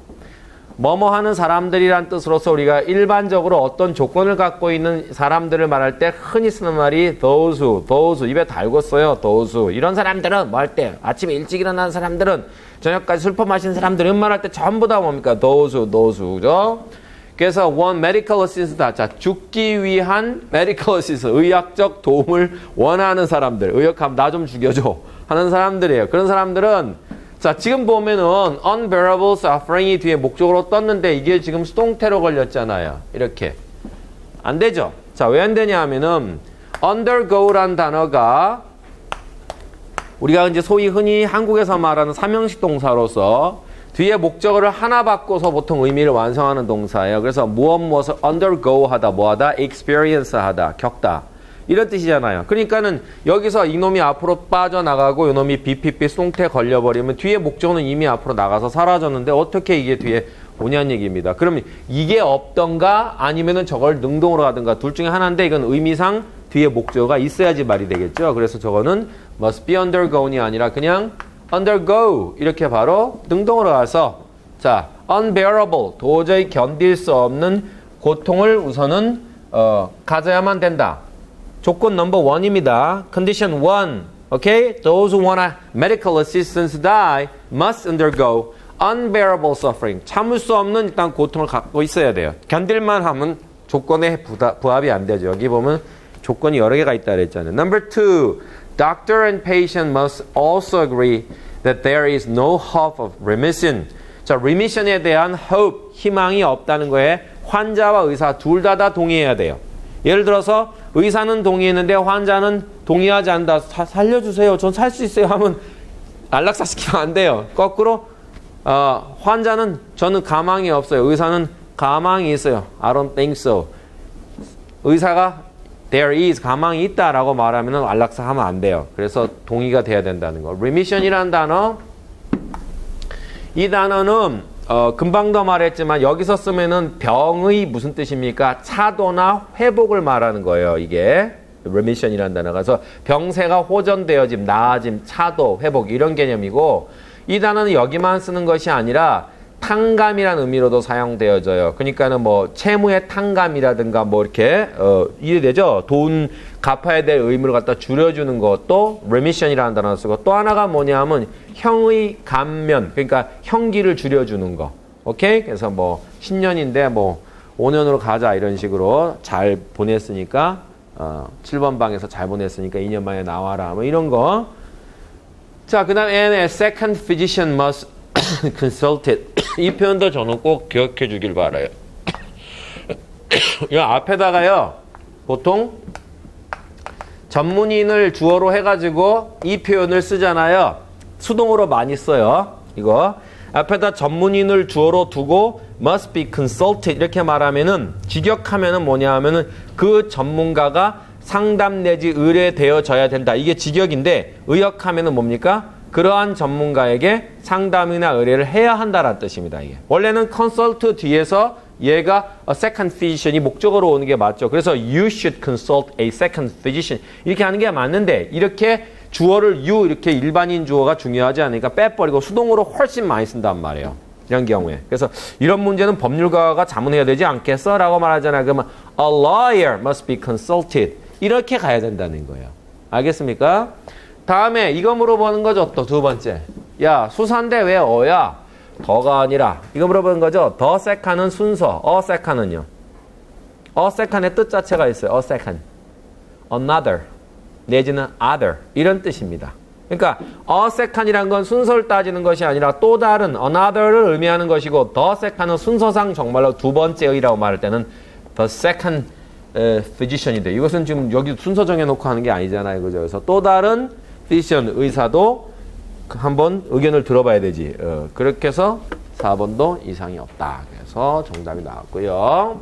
뭐뭐 하는 사람들이란 뜻으로서 우리가 일반적으로 어떤 조건을 갖고 있는 사람들을 말할 때 흔히 쓰는 말이 those who 입에 달고 써요. those who 이런 사람들은 뭐 할 때 아침에 일찍 일어나는 사람들은 저녁까지 술 퍼마시는 사람들은 말할 때 전부 다 뭡니까? those who 그죠? 그래서 want medical assistance. 자, 죽기 위한 medical assistance. 의학적 도움을 원하는 사람들. 의역하면 나 좀 죽여줘. 하는 사람들이에요. 그런 사람들은 자 지금 보면은 unbearable suffering이 뒤에 목적으로 떴는데 이게 지금 수동태로 걸렸잖아요. 이렇게 안 되죠. 자 왜 안 되냐 하면은 undergo란 단어가 우리가 이제 소위 흔히 한국에서 말하는 삼형식 동사로서 뒤에 목적어를 하나 바꿔서 보통 의미를 완성하는 동사예요. 그래서 무엇을 undergo 하다, 뭐하다, experience 하다, 겪다. 이런 뜻이잖아요. 그러니까는 여기서 이놈이 앞으로 빠져나가고 이놈이 BPP 수동태 걸려버리면 뒤에 목적어는 이미 앞으로 나가서 사라졌는데 어떻게 이게 뒤에 오냐는 얘기입니다. 그러면 이게 없던가 아니면은 저걸 능동으로 하든가 둘 중에 하나인데 이건 의미상 뒤에 목적어가 있어야지 말이 되겠죠. 그래서 저거는 must be undergone이 아니라 그냥 undergo 이렇게 바로 능동으로 가서 자 unbearable 도저히 견딜 수 없는 고통을 우선은 가져야만 된다. 조건 넘버 1입니다. Condition 1. Okay? Those who want medical assistance die must undergo unbearable suffering. 참을 수 없는 일단 고통을 갖고 있어야 돼요. 견딜만 하면 조건에 부합이 안 되죠. 여기 보면 조건이 여러 개가 있다 그랬잖아요. Number 2. Doctor and patient must also agree that there is no hope of remission. 자, remission에 대한 hope, 희망이 없다는 거에 환자와 의사 둘 다 동의해야 돼요. 예를 들어서 의사는 동의했는데 환자는 동의하지 않는다. 살려주세요. 전 살 수 있어요. 하면 안락사시키면 안 돼요. 거꾸로 환자는 저는 가망이 없어요. 의사는 가망이 있어요. I don't think so. 의사가 there is 가망이 있다라고 말하면 안락사 하면 안 돼요. 그래서 동의가 돼야 된다는 거. remission이라는 단어 이 단어는 금방도 말했지만 여기서 쓰면은 병의 무슨 뜻입니까? 차도나 회복을 말하는 거예요. 이게 remission이라는 단어가. 그래서 병세가 호전되어짐, 나아짐, 차도, 회복 이런 개념이고 이 단어는 여기만 쓰는 것이 아니라 탕감이라는 의미로도 사용되어져요. 그러니까는 뭐 채무의 탕감이라든가 뭐 이렇게 이해되죠? 돈 갚아야 될 의무를 갖다 줄여주는 것도 remission이라는 단어를 쓰고 또 하나가 뭐냐면 형의 감면 그러니까 형기를 줄여주는 거. 오케이? 그래서 뭐 10년인데 뭐 5년으로 가자 이런 식으로 잘 보냈으니까 7번 방에서 잘 보냈으니까 2년 만에 나와라 뭐 이런 거. 자, 그 다음에 second physician must consulted. 이 표현도 저는 꼭 기억해 주길 바라요. 이 앞에다가요, 보통 전문인을 주어로 해가지고 이 표현을 쓰잖아요. 수동으로 많이 써요. 이거 앞에다 전문인을 주어로 두고 must be consulted 이렇게 말하면은 직역하면은 뭐냐 하면은 그 전문가가 상담 내지 의뢰되어져야 된다. 이게 직역인데 의역하면은 뭡니까? 그러한 전문가에게 상담이나 의뢰를 해야 한다라는 뜻입니다. 이게. 원래는 consult 뒤에서 얘가 a second physician이 목적으로 오는 게 맞죠. 그래서 you should consult a second physician 이렇게 하는 게 맞는데 이렇게 주어를 you 이렇게 일반인 주어가 중요하지 않으니까 빼버리고 수동으로 훨씬 많이 쓴단 말이에요. 이런 경우에. 그래서 이런 문제는 법률가가 자문해야 되지 않겠어? 라고 말하잖아요. 그러면 a lawyer must be consulted 이렇게 가야 된다는 거예요. 알겠습니까? 다음에 이거 물어보는 거죠. 또 두 번째. 야, 수사인데 왜 어야? 더가 아니라. 이거 물어보는 거죠. 더 second은 순서. second은요. second의 뜻 자체가 있어요. second. another. 내지는 other. 이런 뜻입니다. 그러니까 second이란 건 순서를 따지는 것이 아니라 또 다른 another를 의미하는 것이고 더 second은 순서상 정말로 두 번째의라고 말할 때는 the second physician이 돼요. 이것은 지금 여기 순서 정해놓고 하는 게 아니잖아요. 그죠? 그래서 또 다른 physician, 의사도 한번 의견을 들어봐야 되지. 그렇게 해서 4번도 이상이 없다. 그래서 정답이 나왔고요.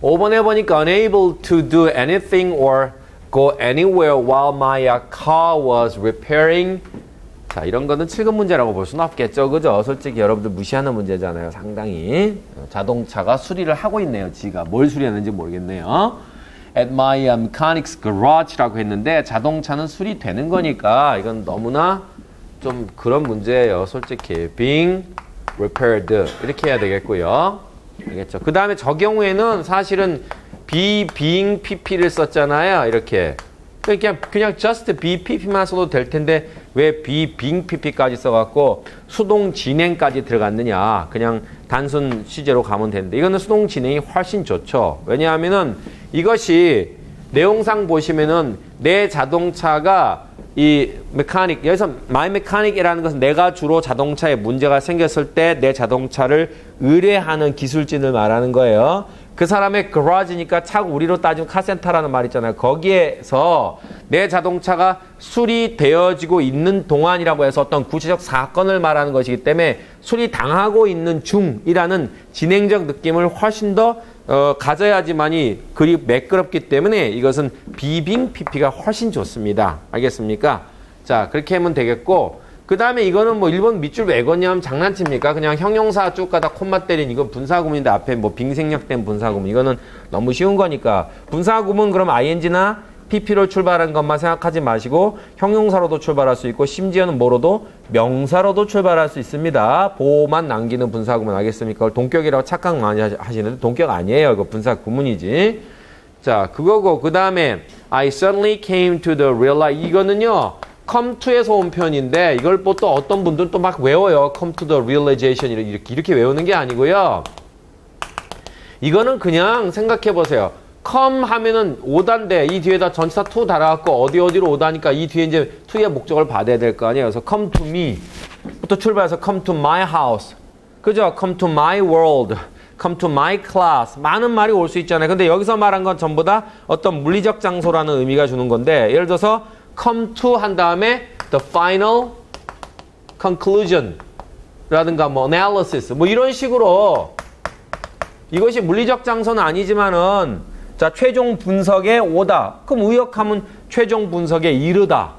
5번에 보니까 unable to do anything or go anywhere while my car was repairing. 자, 이런 거는 7급 문제라고 볼 수는 없겠죠. 그죠? 솔직히 여러분들 무시하는 문제잖아요. 상당히. 자동차가 수리를 하고 있네요. 지가. 뭘 수리하는지 모르겠네요. At my mechanic's garage라고 했는데 자동차는 수리되는 거니까 이건 너무나 좀 그런 문제예요. 솔직히. being repaired 이렇게 해야 되겠고요. 알겠죠? 그 다음에 저 경우에는 사실은 being pp를 썼잖아요. 이렇게. 그냥 just be pp만 써도 될 텐데 왜 being pp까지 써갖고 수동 진행까지 들어갔느냐. 그냥 단순 시제로 가면 되는데 이거는 수동 진행이 훨씬 좋죠. 왜냐하면은 이것이 내용상 보시면은 내 자동차가 이 메카닉, 여기서 my mechanic이라는 것은 내가 주로 자동차에 문제가 생겼을 때 내 자동차를 의뢰하는 기술진을 말하는 거예요. 그 사람의 garage니까 차, 우리로 따지면 카센터라는 말 있잖아요. 거기에서 내 자동차가 수리되어지고 있는 동안이라고 해서 어떤 구체적 사건을 말하는 것이기 때문에 수리당하고 있는 중이라는 진행적 느낌을 훨씬 더 가져야지만이 그리 매끄럽기 때문에 이것은 비빙 PP가 훨씬 좋습니다. 알겠습니까? 자, 그렇게 하면 되겠고, 그 다음에 이거는 뭐 일본 밑줄 왜 걷냐면 장난칩니까? 그냥 형용사 쭉 가다 콤마 때린 이건 분사구문인데 앞에 뭐 빙생략된 분사구문. 이거는 너무 쉬운 거니까. 분사구문 그럼 ing나 pp로 출발한 것만 생각하지 마시고 형용사로도 출발할 수 있고 심지어는 뭐로도 명사로도 출발할 수 있습니다. 보호만 남기는 분사구문 알겠습니까? 그걸 동격이라고 착각 많이 하시는데 동격 아니에요. 이거 분사구문이지. 자, 그거고 그 다음에 I suddenly came to the realize 이거는요. come to에서 온 표현인데 이걸 또 어떤 분들은 또 막 외워요. come to the realization 이렇게 외우는 게 아니고요. 이거는 그냥 생각해 보세요. come 하면은 오다인데 이 뒤에다 전치사 to 달아갖고 어디로 오다니까 이 뒤에 이제 to의 목적을 받아야 될 거 아니에요. 그래서 come to me 부터 출발해서 come to my house 그죠? come to my world come to my class 많은 말이 올 수 있잖아요. 근데 여기서 말한 건 전부 다 어떤 물리적 장소라는 의미가 주는 건데 예를 들어서 come to 한 다음에 the final conclusion 라든가 뭐 analysis 뭐 이런 식으로 이것이 물리적 장소는 아니지만은 자 최종 분석에 오다 그럼 의역하면 최종 분석에 이르다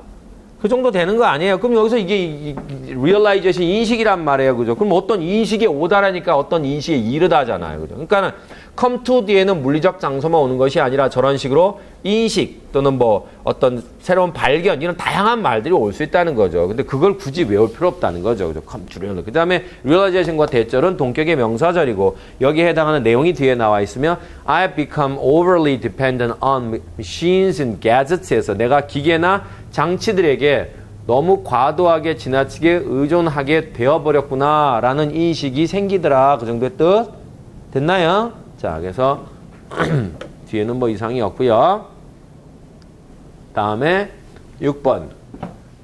그 정도 되는 거 아니에요. 그럼 여기서 이게 realization 인식이란 말이에요. 그죠? 그럼 어떤 인식에 오다라니까 어떤 인식에 이르다잖아요. 그죠? 그러니까는 come to 뒤에는 물리적 장소만 오는 것이 아니라 저런 식으로 인식 또는 뭐 어떤 새로운 발견 이런 다양한 말들이 올 수 있다는 거죠. 근데 그걸 굳이 외울 필요 없다는 거죠. 그죠? come to realize. 그다음에 realization과 대절은 동격의 명사절이고 여기에 해당하는 내용이 뒤에 나와 있으면 I've become overly dependent on machines and gadgets에서 내가 기계나 장치들에게 너무 과도하게 지나치게 의존하게 되어버렸구나 라는 인식이 생기더라. 그 정도의 뜻 됐나요? 자, 그래서 뒤에는 뭐 이상이 없고요. 다음에 6번.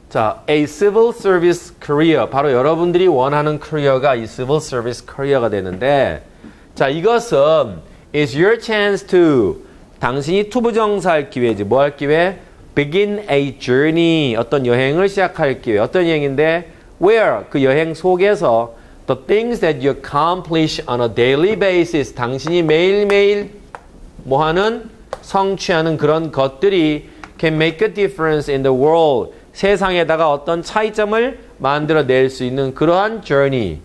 자, a civil service career. 바로 여러분들이 원하는 커리어가 이 civil service career가 되는데 자, 이것은 is your chance to 당신이 투부정사할 기회지. 뭐 할 기회? begin a journey. 어떤 여행을 시작할 기회. 어떤 여행인데 where 그 여행 속에서 the things that you accomplish on a daily basis 당신이 매일매일 뭐하는 성취하는 그런 것들이 can make a difference in the world 세상에다가 어떤 차이점을 만들어낼 수 있는 그러한 journey.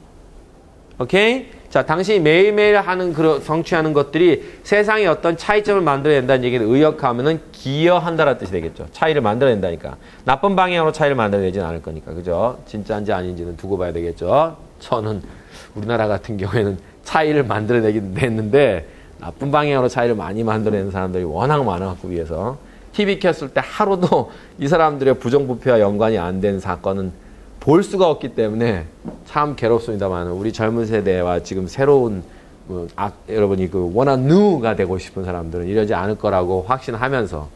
오케이? 자, 당신이 매일매일 하는 성취하는 것들이 세상에 어떤 차이점을 만들어낸다는 얘기를 의역하면은 기여한다라는 뜻이 되겠죠. 차이를 만들어낸다니까. 나쁜 방향으로 차이를 만들어내진 않을 거니까. 그죠? 진짜인지 아닌지는 두고 봐야 되겠죠. 저는 우리나라 같은 경우에는 차이를 만들어내긴 했는데 나쁜 방향으로 차이를 많이 만들어내는 사람들이 워낙 많아갖고 위해서 TV 켰을 때 하루도 이 사람들의 부정부패와 연관이 안 된 사건은 볼 수가 없기 때문에 참 괴롭습니다만 우리 젊은 세대와 지금 새로운 여러분이 그 워낙 누가 되고 싶은 사람들은 이러지 않을 거라고 확신하면서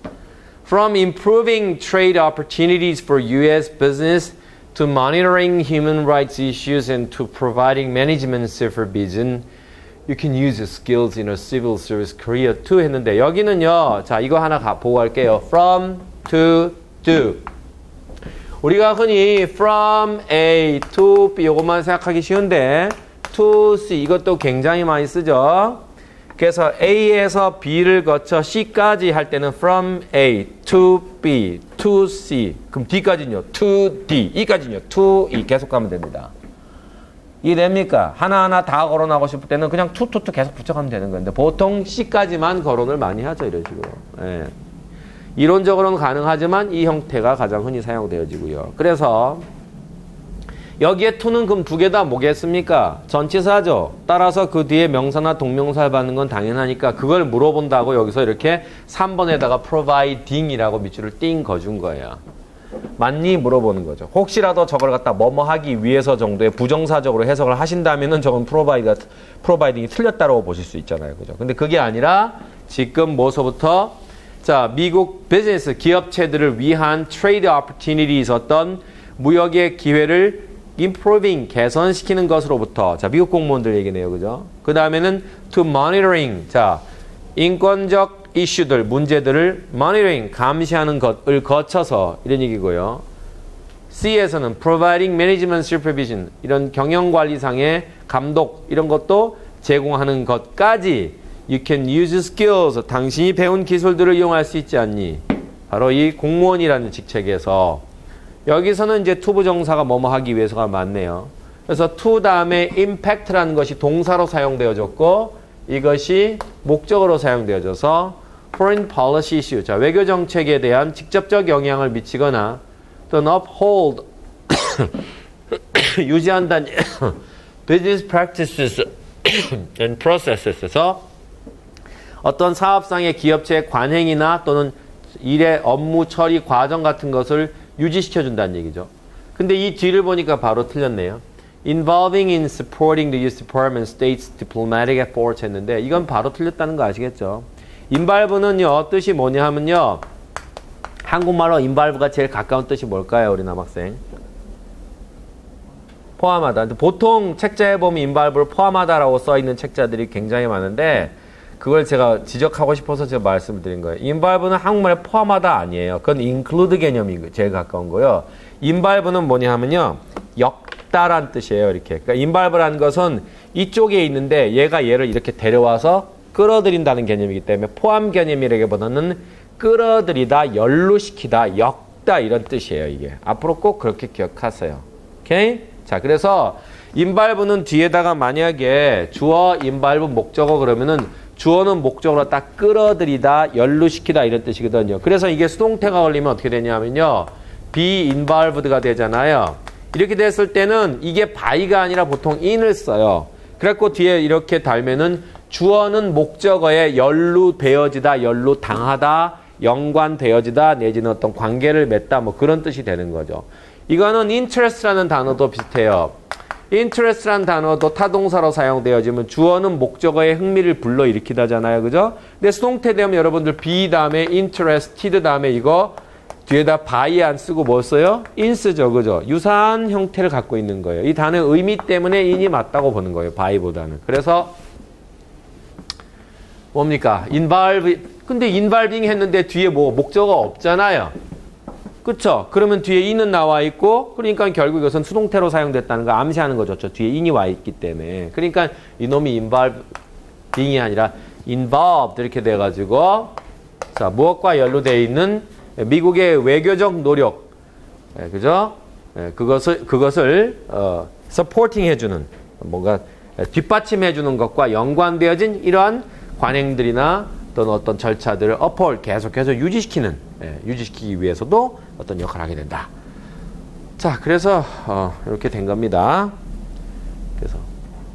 From improving trade opportunities for U.S. business to monitoring human rights issues and to providing management supervision, you can use your skills in a civil service career too 했는데 여기는요. 자, 이거 하나 보고 갈게요. From, to, do. 우리가 흔히 from A to B 이것만 생각하기 쉬운데 to C 이것도 굉장히 많이 쓰죠. 그래서 A에서 B를 거쳐 C까지 할 때는 from A to B to C 그럼 D까지는요. to D E까지는요. to E 계속 가면 됩니다. 이해됩니까? 하나하나 다 거론하고 싶을 때는 그냥 to 계속 붙여가면 되는 건데 보통 C까지만 거론을 많이 하죠. 이런 식으로. 예. 이론적으로는 가능하지만 이 형태가 가장 흔히 사용되어지고요. 그래서 여기에 to는 그럼 두 개 다 뭐겠습니까? 전치사죠. 따라서 그 뒤에 명사나 동명사를 받는 건 당연하니까 그걸 물어본다고 여기서 이렇게 3번에다가 providing이라고 밑줄을 띵 거준 거예요. 맞니? 물어보는 거죠. 혹시라도 저걸 갖다 뭐뭐 하기 위해서 정도의 부정사적으로 해석을 하신다면은 저건 providing이 틀렸다고 보실 수 있잖아요. 그죠? 근데 그게 아니라 지금 뭐서부터 자, 미국 비즈니스 기업체들을 위한 트레이드 opportunities 어떤 무역의 기회를 improving 개선시키는 것으로부터 자, 미국 공무원들 얘기네요. 그죠? 그 다음에는 to monitoring 자, 인권적 이슈들, 문제들을 monitoring 감시하는 것을 거쳐서 이런 얘기고요. C에서는 providing management supervision 이런 경영관리상의 감독 이런 것도 제공하는 것까지 you can use skills 당신이 배운 기술들을 이용할 수 있지 않니? 바로 이 공무원이라는 직책에서 여기서는 이제 to 부정사가 뭐뭐 하기 위해서가 맞네요. 그래서 to 다음에 impact라는 것이 동사로 사용되어졌고 이것이 목적어로 사용되어져서 foreign policy issue 자, 외교 정책에 대한 직접적 영향을 미치거나 또는 uphold 유지한다는 business practices and processes에서 어떤 사업상의 기업체의 관행이나 또는 일의 업무 처리 과정 같은 것을 유지시켜준다는 얘기죠. 근데 이 뒤를 보니까 바로 틀렸네요. Involving in supporting the U.S. Department of State's diplomatic efforts 했는데 이건 바로 틀렸다는 거 아시겠죠? involve는요 뜻이 뭐냐 하면요 한국말로 involve가 제일 가까운 뜻이 뭘까요? 우리 남학생 포함하다. 근데 보통 책자에 보면 involve를 포함하다라고 써있는 책자들이 굉장히 많은데 그걸 제가 지적하고 싶어서 제가 말씀을 드린 거예요. involve는 한국말에 포함하다 아니에요. 그건 include 개념이 제일 가까운 거예요. involve는 뭐냐 하면요 엮다란 뜻이에요. 이렇게. 그러니까 involve라는 것은 이쪽에 있는데 얘가 얘를 이렇게 데려와서 끌어들인다는 개념이기 때문에 포함 개념이라기보다는 끌어들이다, 연루시키다, 엮다 이런 뜻이에요. 이게. 앞으로 꼭 그렇게 기억하세요. 오케이? 자, 그래서 involve는 뒤에다가 만약에 주어, involve, 목적어 그러면은 주어는 목적으로 딱 끌어들이다, 연루시키다 이런 뜻이거든요. 그래서 이게 수동태가 걸리면 어떻게 되냐면요. be involved가 되잖아요. 이렇게 됐을 때는 이게 by가 아니라 보통 in을 써요. 그래갖고 뒤에 이렇게 달면은 주어는 목적어에 연루되어지다, 연루당하다, 연관되어지다, 내지는 어떤 관계를 맺다 뭐 그런 뜻이 되는 거죠. 이거는 interest라는 단어도 비슷해요. interest라는 단어도 타동사로 사용되어지면 주어는 목적어의 흥미를 불러일으키다잖아요. 그죠? 근데 수동태 되면 여러분들 be 다음에 interested 다음에 이거 뒤에다 by 안 쓰고 뭐 써요? in 쓰죠. 그죠? 유사한 형태를 갖고 있는 거예요. 이 단어의 의미 때문에 in이 맞다고 보는 거예요. by보다는. 그래서 뭡니까? involve. 근데 involving 했는데 뒤에 뭐 목적어 없잖아요. 그쵸? 그러면 뒤에 in은 나와 있고 그러니까 결국 이것은 수동태로 사용됐다는 거 암시하는 거죠. 저 뒤에 in이 와 있기 때문에. 그러니까 이놈이 involving이 아니라 involved 이렇게 돼가지고 자 무엇과 연루되어 있는 미국의 외교적 노력 그죠? 그것을 supporting 해주는 뭔가 뒷받침해주는 것과 연관되어진 이러한 관행들이나 또는 어떤 절차들을 uphold 계속해서 유지시키기 위해서도 어떤 역할을 하게 된다. 자, 그래서 이렇게 된 겁니다. 그래서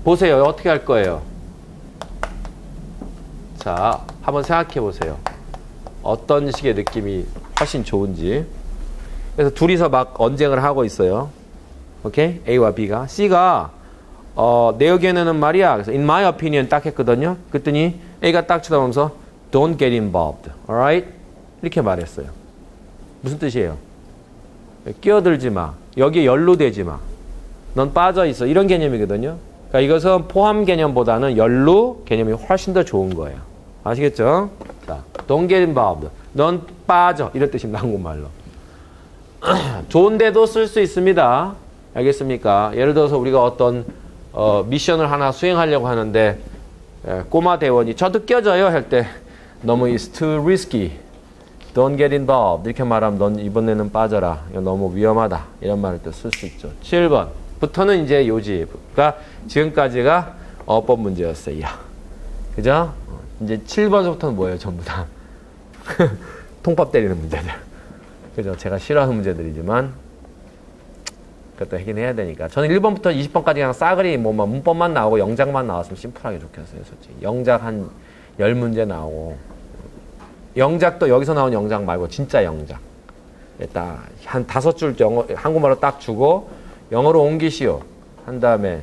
보세요. 어떻게 할 거예요? 자, 한번 생각해 보세요. 어떤 식의 느낌이 훨씬 좋은지. 그래서 둘이서 막 언쟁을 하고 있어요. 오케이? A와 B가. C가 내 의견에는 말이야. 그래서 in my opinion 딱 했거든요. 그랬더니 A가 딱 쳐다보면서 don't get involved. alright? 이렇게 말했어요. 무슨 뜻이에요? 끼어들지 마. 여기에 연루되지 마. 넌 빠져 있어. 이런 개념이거든요. 그러니까 이것은 포함 개념보다는 연루 개념이 훨씬 더 좋은 거예요. 아시겠죠? 자, don't get involved. 넌 빠져. 이런 뜻입니다. 한국말로. 좋은데도 쓸 수 있습니다. 알겠습니까? 예를 들어서 우리가 어떤 미션을 하나 수행하려고 하는데 꼬마 대원이 저도 껴져요 할 때 너무 it's too risky. Don't get involved. 이렇게 말하면 넌 이번에는 빠져라. 이거 너무 위험하다. 이런 말을 또 쓸 수 있죠. 7번부터는 이제 요지. 그러니까 지금까지가 어법 문제였어요. 그죠? 이제 7번부터는 뭐예요? 전부 다. 통밥 때리는 문제들. 그죠? 제가 싫어하는 문제들이지만 그것도 하긴 해야 되니까. 저는 1번부터 20번까지 그냥 싸그리 뭐 문법만 나오고 영작만 나왔으면 심플하게 좋겠어요. 솔직히. 영작 한 10문제 나오고 영작도 여기서 나온 영작 말고 진짜 영작. 딱 한 5줄 영어, 한국말로 딱 주고 영어로 옮기시오. 한 다음에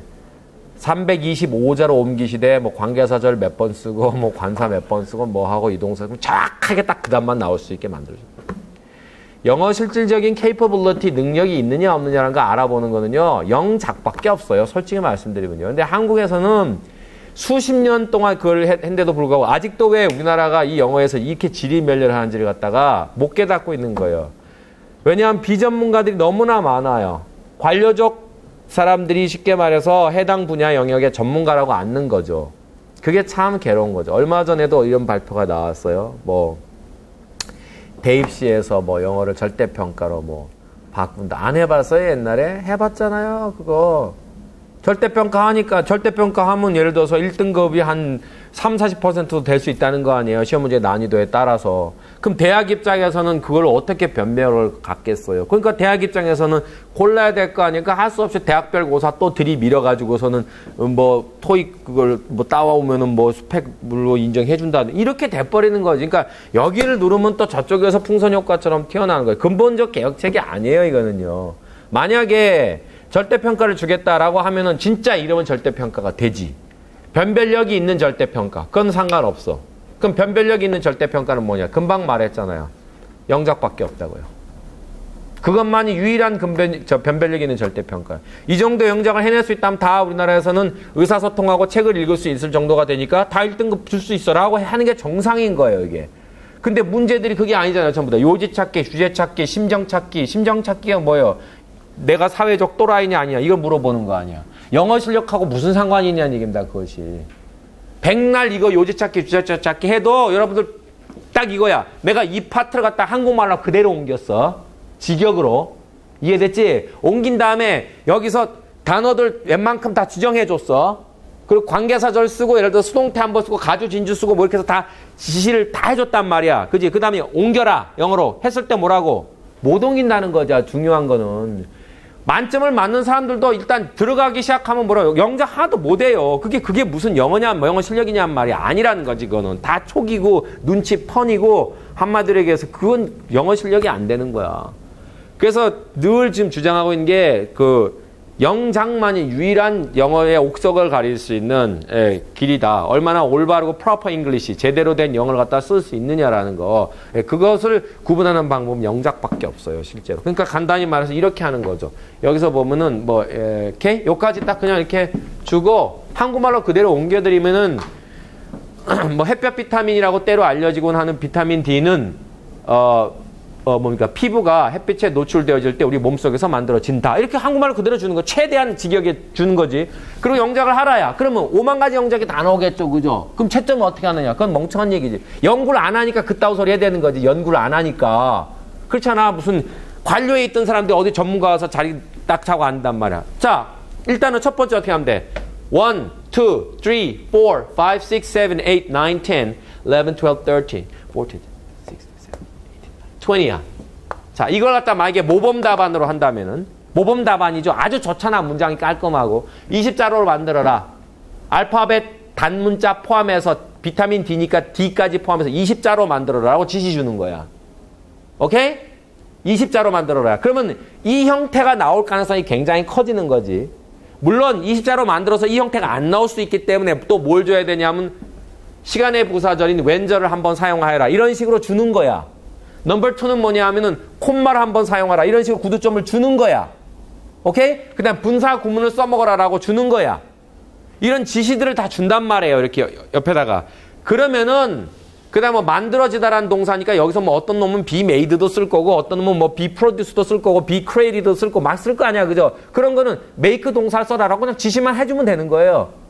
325자로 옮기시되 뭐 관계사절 몇 번 쓰고 뭐 관사 몇 번 쓰고 뭐 하고 이동사 정확하게 딱 그 답만 나올 수 있게 만들어줍니다. 영어 실질적인 capability 능력이 있느냐 없느냐라는 거 알아보는 거는요. 영작밖에 없어요. 솔직히 말씀드리면요. 근데 한국에서는 수십 년 동안 그걸 했는데도 불구하고 아직도 왜 우리나라가 이 영어에서 이렇게 지리멸렬을 하는지를 갖다가 못 깨닫고 있는 거예요. 왜냐하면 비전문가들이 너무나 많아요. 관료적 사람들이 쉽게 말해서 해당 분야 영역의 전문가라고 앉는 거죠. 그게 참 괴로운 거죠. 얼마 전에도 이런 발표가 나왔어요. 뭐 대입시에서 뭐 영어를 절대평가로 뭐 바꾼다. 안 해봤어요? 옛날에? 해봤잖아요. 그거. 절대평가 하니까, 절대평가 하면 예를 들어서 1등급이 한 30-40%도 될 수 있다는 거 아니에요. 시험 문제 난이도에 따라서. 그럼 대학 입장에서는 그걸 어떻게 변별을 갖겠어요? 그러니까 대학 입장에서는 골라야 될 거 아니니까 할 수 없이 대학별 고사 또 들이밀어가지고서는 뭐 토익 그걸 뭐 따와오면은 뭐 스펙물로 인정해준다. 이렇게 돼버리는 거지. 그러니까 여기를 누르면 또 저쪽에서 풍선 효과처럼 튀어나오는 거예요. 근본적 개혁책이 아니에요, 이거는요. 만약에 절대평가를 주겠다라고 하면은 진짜 이름은 절대평가가 되지. 변별력이 있는 절대평가. 그건 상관없어. 그럼 변별력이 있는 절대평가는 뭐냐? 금방 말했잖아요. 영작밖에 없다고요. 그것만이 유일한 변별력 있는 절대평가예요. 이 정도 영작을 해낼 수 있다면 다 우리나라에서는 의사소통하고 책을 읽을 수 있을 정도가 되니까 다 1등급 줄 수 있어라고 하는 게 정상인 거예요, 이게. 근데 문제들이 그게 아니잖아요, 전부 다. 요지찾기, 주제찾기, 심정찾기. 심정찾기가 뭐예요? 내가 사회적 또라이냐 아니냐 이걸 물어보는 거 아니야. 영어 실력하고 무슨 상관이 있냐는 얘기입니다. 그것이. 백날 이거 요지찾기 주제찾기 해도 여러분들 딱 이거야. 내가 이 파트를 갖다 한국말로 그대로 옮겼어. 직역으로. 이해됐지? 옮긴 다음에 여기서 단어들 웬만큼 다 지정해줬어. 그리고 관계사절 쓰고 예를 들어 수동태 한번 쓰고 가주 진주 쓰고 뭐 이렇게 해서 다 지시를 다 해줬단 말이야. 그지? 그 다음에 옮겨라. 영어로. 했을 때 뭐라고? 못 옮긴다는 거죠. 중요한 거는. 만점을 맞는 사람들도 일단 들어가기 시작하면 뭐라고 영작 하나도 못해요. 그게 무슨 영어냐 뭐 영어 실력이냐 말이 아니라는 거지. 그거는 다 촉이고 눈치 펀이고 한마디로 얘기해서 그건 영어 실력이 안 되는 거야. 그래서 늘 지금 주장하고 있는 게 그 영작만이 유일한 영어의 옥석을 가릴 수 있는 길이다. 얼마나 올바르고 proper English, 제대로 된 영어를 갖다 쓸 수 있느냐라는 거. 그것을 구분하는 방법은 영작밖에 없어요, 실제로. 그러니까 간단히 말해서 이렇게 하는 거죠. 여기서 보면은 뭐 이렇게 요까지 딱 그냥 이렇게 주고 한국말로 그대로 옮겨드리면은 뭐 햇볕 비타민이라고 때로 알려지곤 하는 비타민 D는 뭡니까? 피부가 햇빛에 노출되어질 때 우리 몸속에서 만들어진다. 이렇게 한국말로 그대로 주는 거. 최대한 직역에 주는 거지. 그리고 영작을 하라야. 그러면 5만 가지 영작이 다 나오겠죠. 그죠? 그럼 채점은 어떻게 하느냐? 그건 멍청한 얘기지. 연구를 안 하니까 그따위 소리 해야 되는 거지. 연구를 안 하니까. 그렇잖아. 무슨 관료에 있던 사람들이 어디 전문가 와서 자리 딱 차고 앉단 말이야. 자, 일단은 첫 번째 어떻게 하면 돼? 1, 2, 3, 4, 5, 6, 7, 8, 9, 10, 11, 12, 13, 14, 20야. 자, 이걸 갖다 만약에 모범 답안으로 한다면은, 모범 답안이죠. 아주 좋잖아. 문장이 깔끔하고. 20자로를 만들어라. 알파벳 단문자 포함해서 비타민 D니까 D까지 포함해서 20자로 만들어라라고 지시 주는 거야. 오케이? 20자로 만들어라. 그러면 이 형태가 나올 가능성이 굉장히 커지는 거지. 물론 20자로 만들어서 이 형태가 안 나올 수 있기 때문에 또 뭘 줘야 되냐면 시간의 부사절인 when절을 한번 사용하여라. 이런 식으로 주는 거야. 넘버 2는 뭐냐 하면은 콤마를 한번 사용하라. 이런 식으로 구두점을 주는 거야. 오케이? 그 다음 분사 구문을 써먹어라라고 주는 거야. 이런 지시들을 다 준단 말이에요. 이렇게 옆에다가. 그러면은 그 다음 뭐 만들어지다라는 동사니까 여기서 뭐 어떤 놈은 be made도 쓸 거고 어떤 놈은 뭐 be produced도 쓸 거고 be created도 쓸 거고 막 쓸 거 아니야. 그죠? 그런 거는 make 동사를 써라라고 그냥 지시만 해주면 되는 거예요.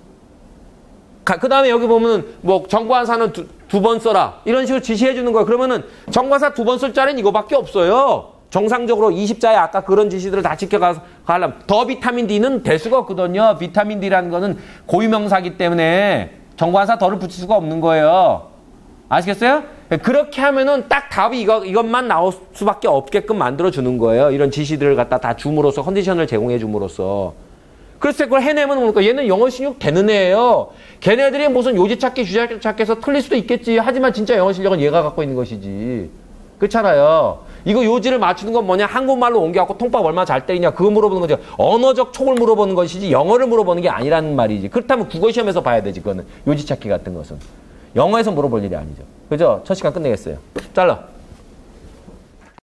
그 다음에 여기 보면은 뭐 정관사는 두 번 써라. 이런 식으로 지시해 주는 거예요. 그러면은 정관사 2번 쓸 자리는 이거밖에 없어요. 정상적으로 20자에 아까 그런 지시들을 다 지켜가서 가려면 더 비타민 D는 될 수가 없거든요. 비타민 D라는 거는 고유명사기 때문에 정관사 더를 붙일 수가 없는 거예요. 아시겠어요? 그렇게 하면은 딱 답이 이것만 나올 수밖에 없게끔 만들어 주는 거예요. 이런 지시들을 갖다 다 줌으로써 컨디션을 제공해 줌으로써. 그래서 그걸 해내면 뭡니까? 얘는 영어 실력 되는 애예요. 걔네들이 무슨 요지찾기, 주제찾기에서 틀릴 수도 있겠지. 하지만 진짜 영어 실력은 얘가 갖고 있는 것이지. 그렇잖아요. 이거 요지를 맞추는 건 뭐냐? 한국말로 옮겨갖고 통밥 얼마 잘 때리냐? 그거 물어보는 거죠. 언어적 촉을 물어보는 것이지 영어를 물어보는 게 아니라는 말이지. 그렇다면 국어시험에서 봐야 되지. 그거는 요지 찾기 같은 것은. 영어에서 물어볼 일이 아니죠. 그죠? 첫 시간 끝내겠어요. 잘라.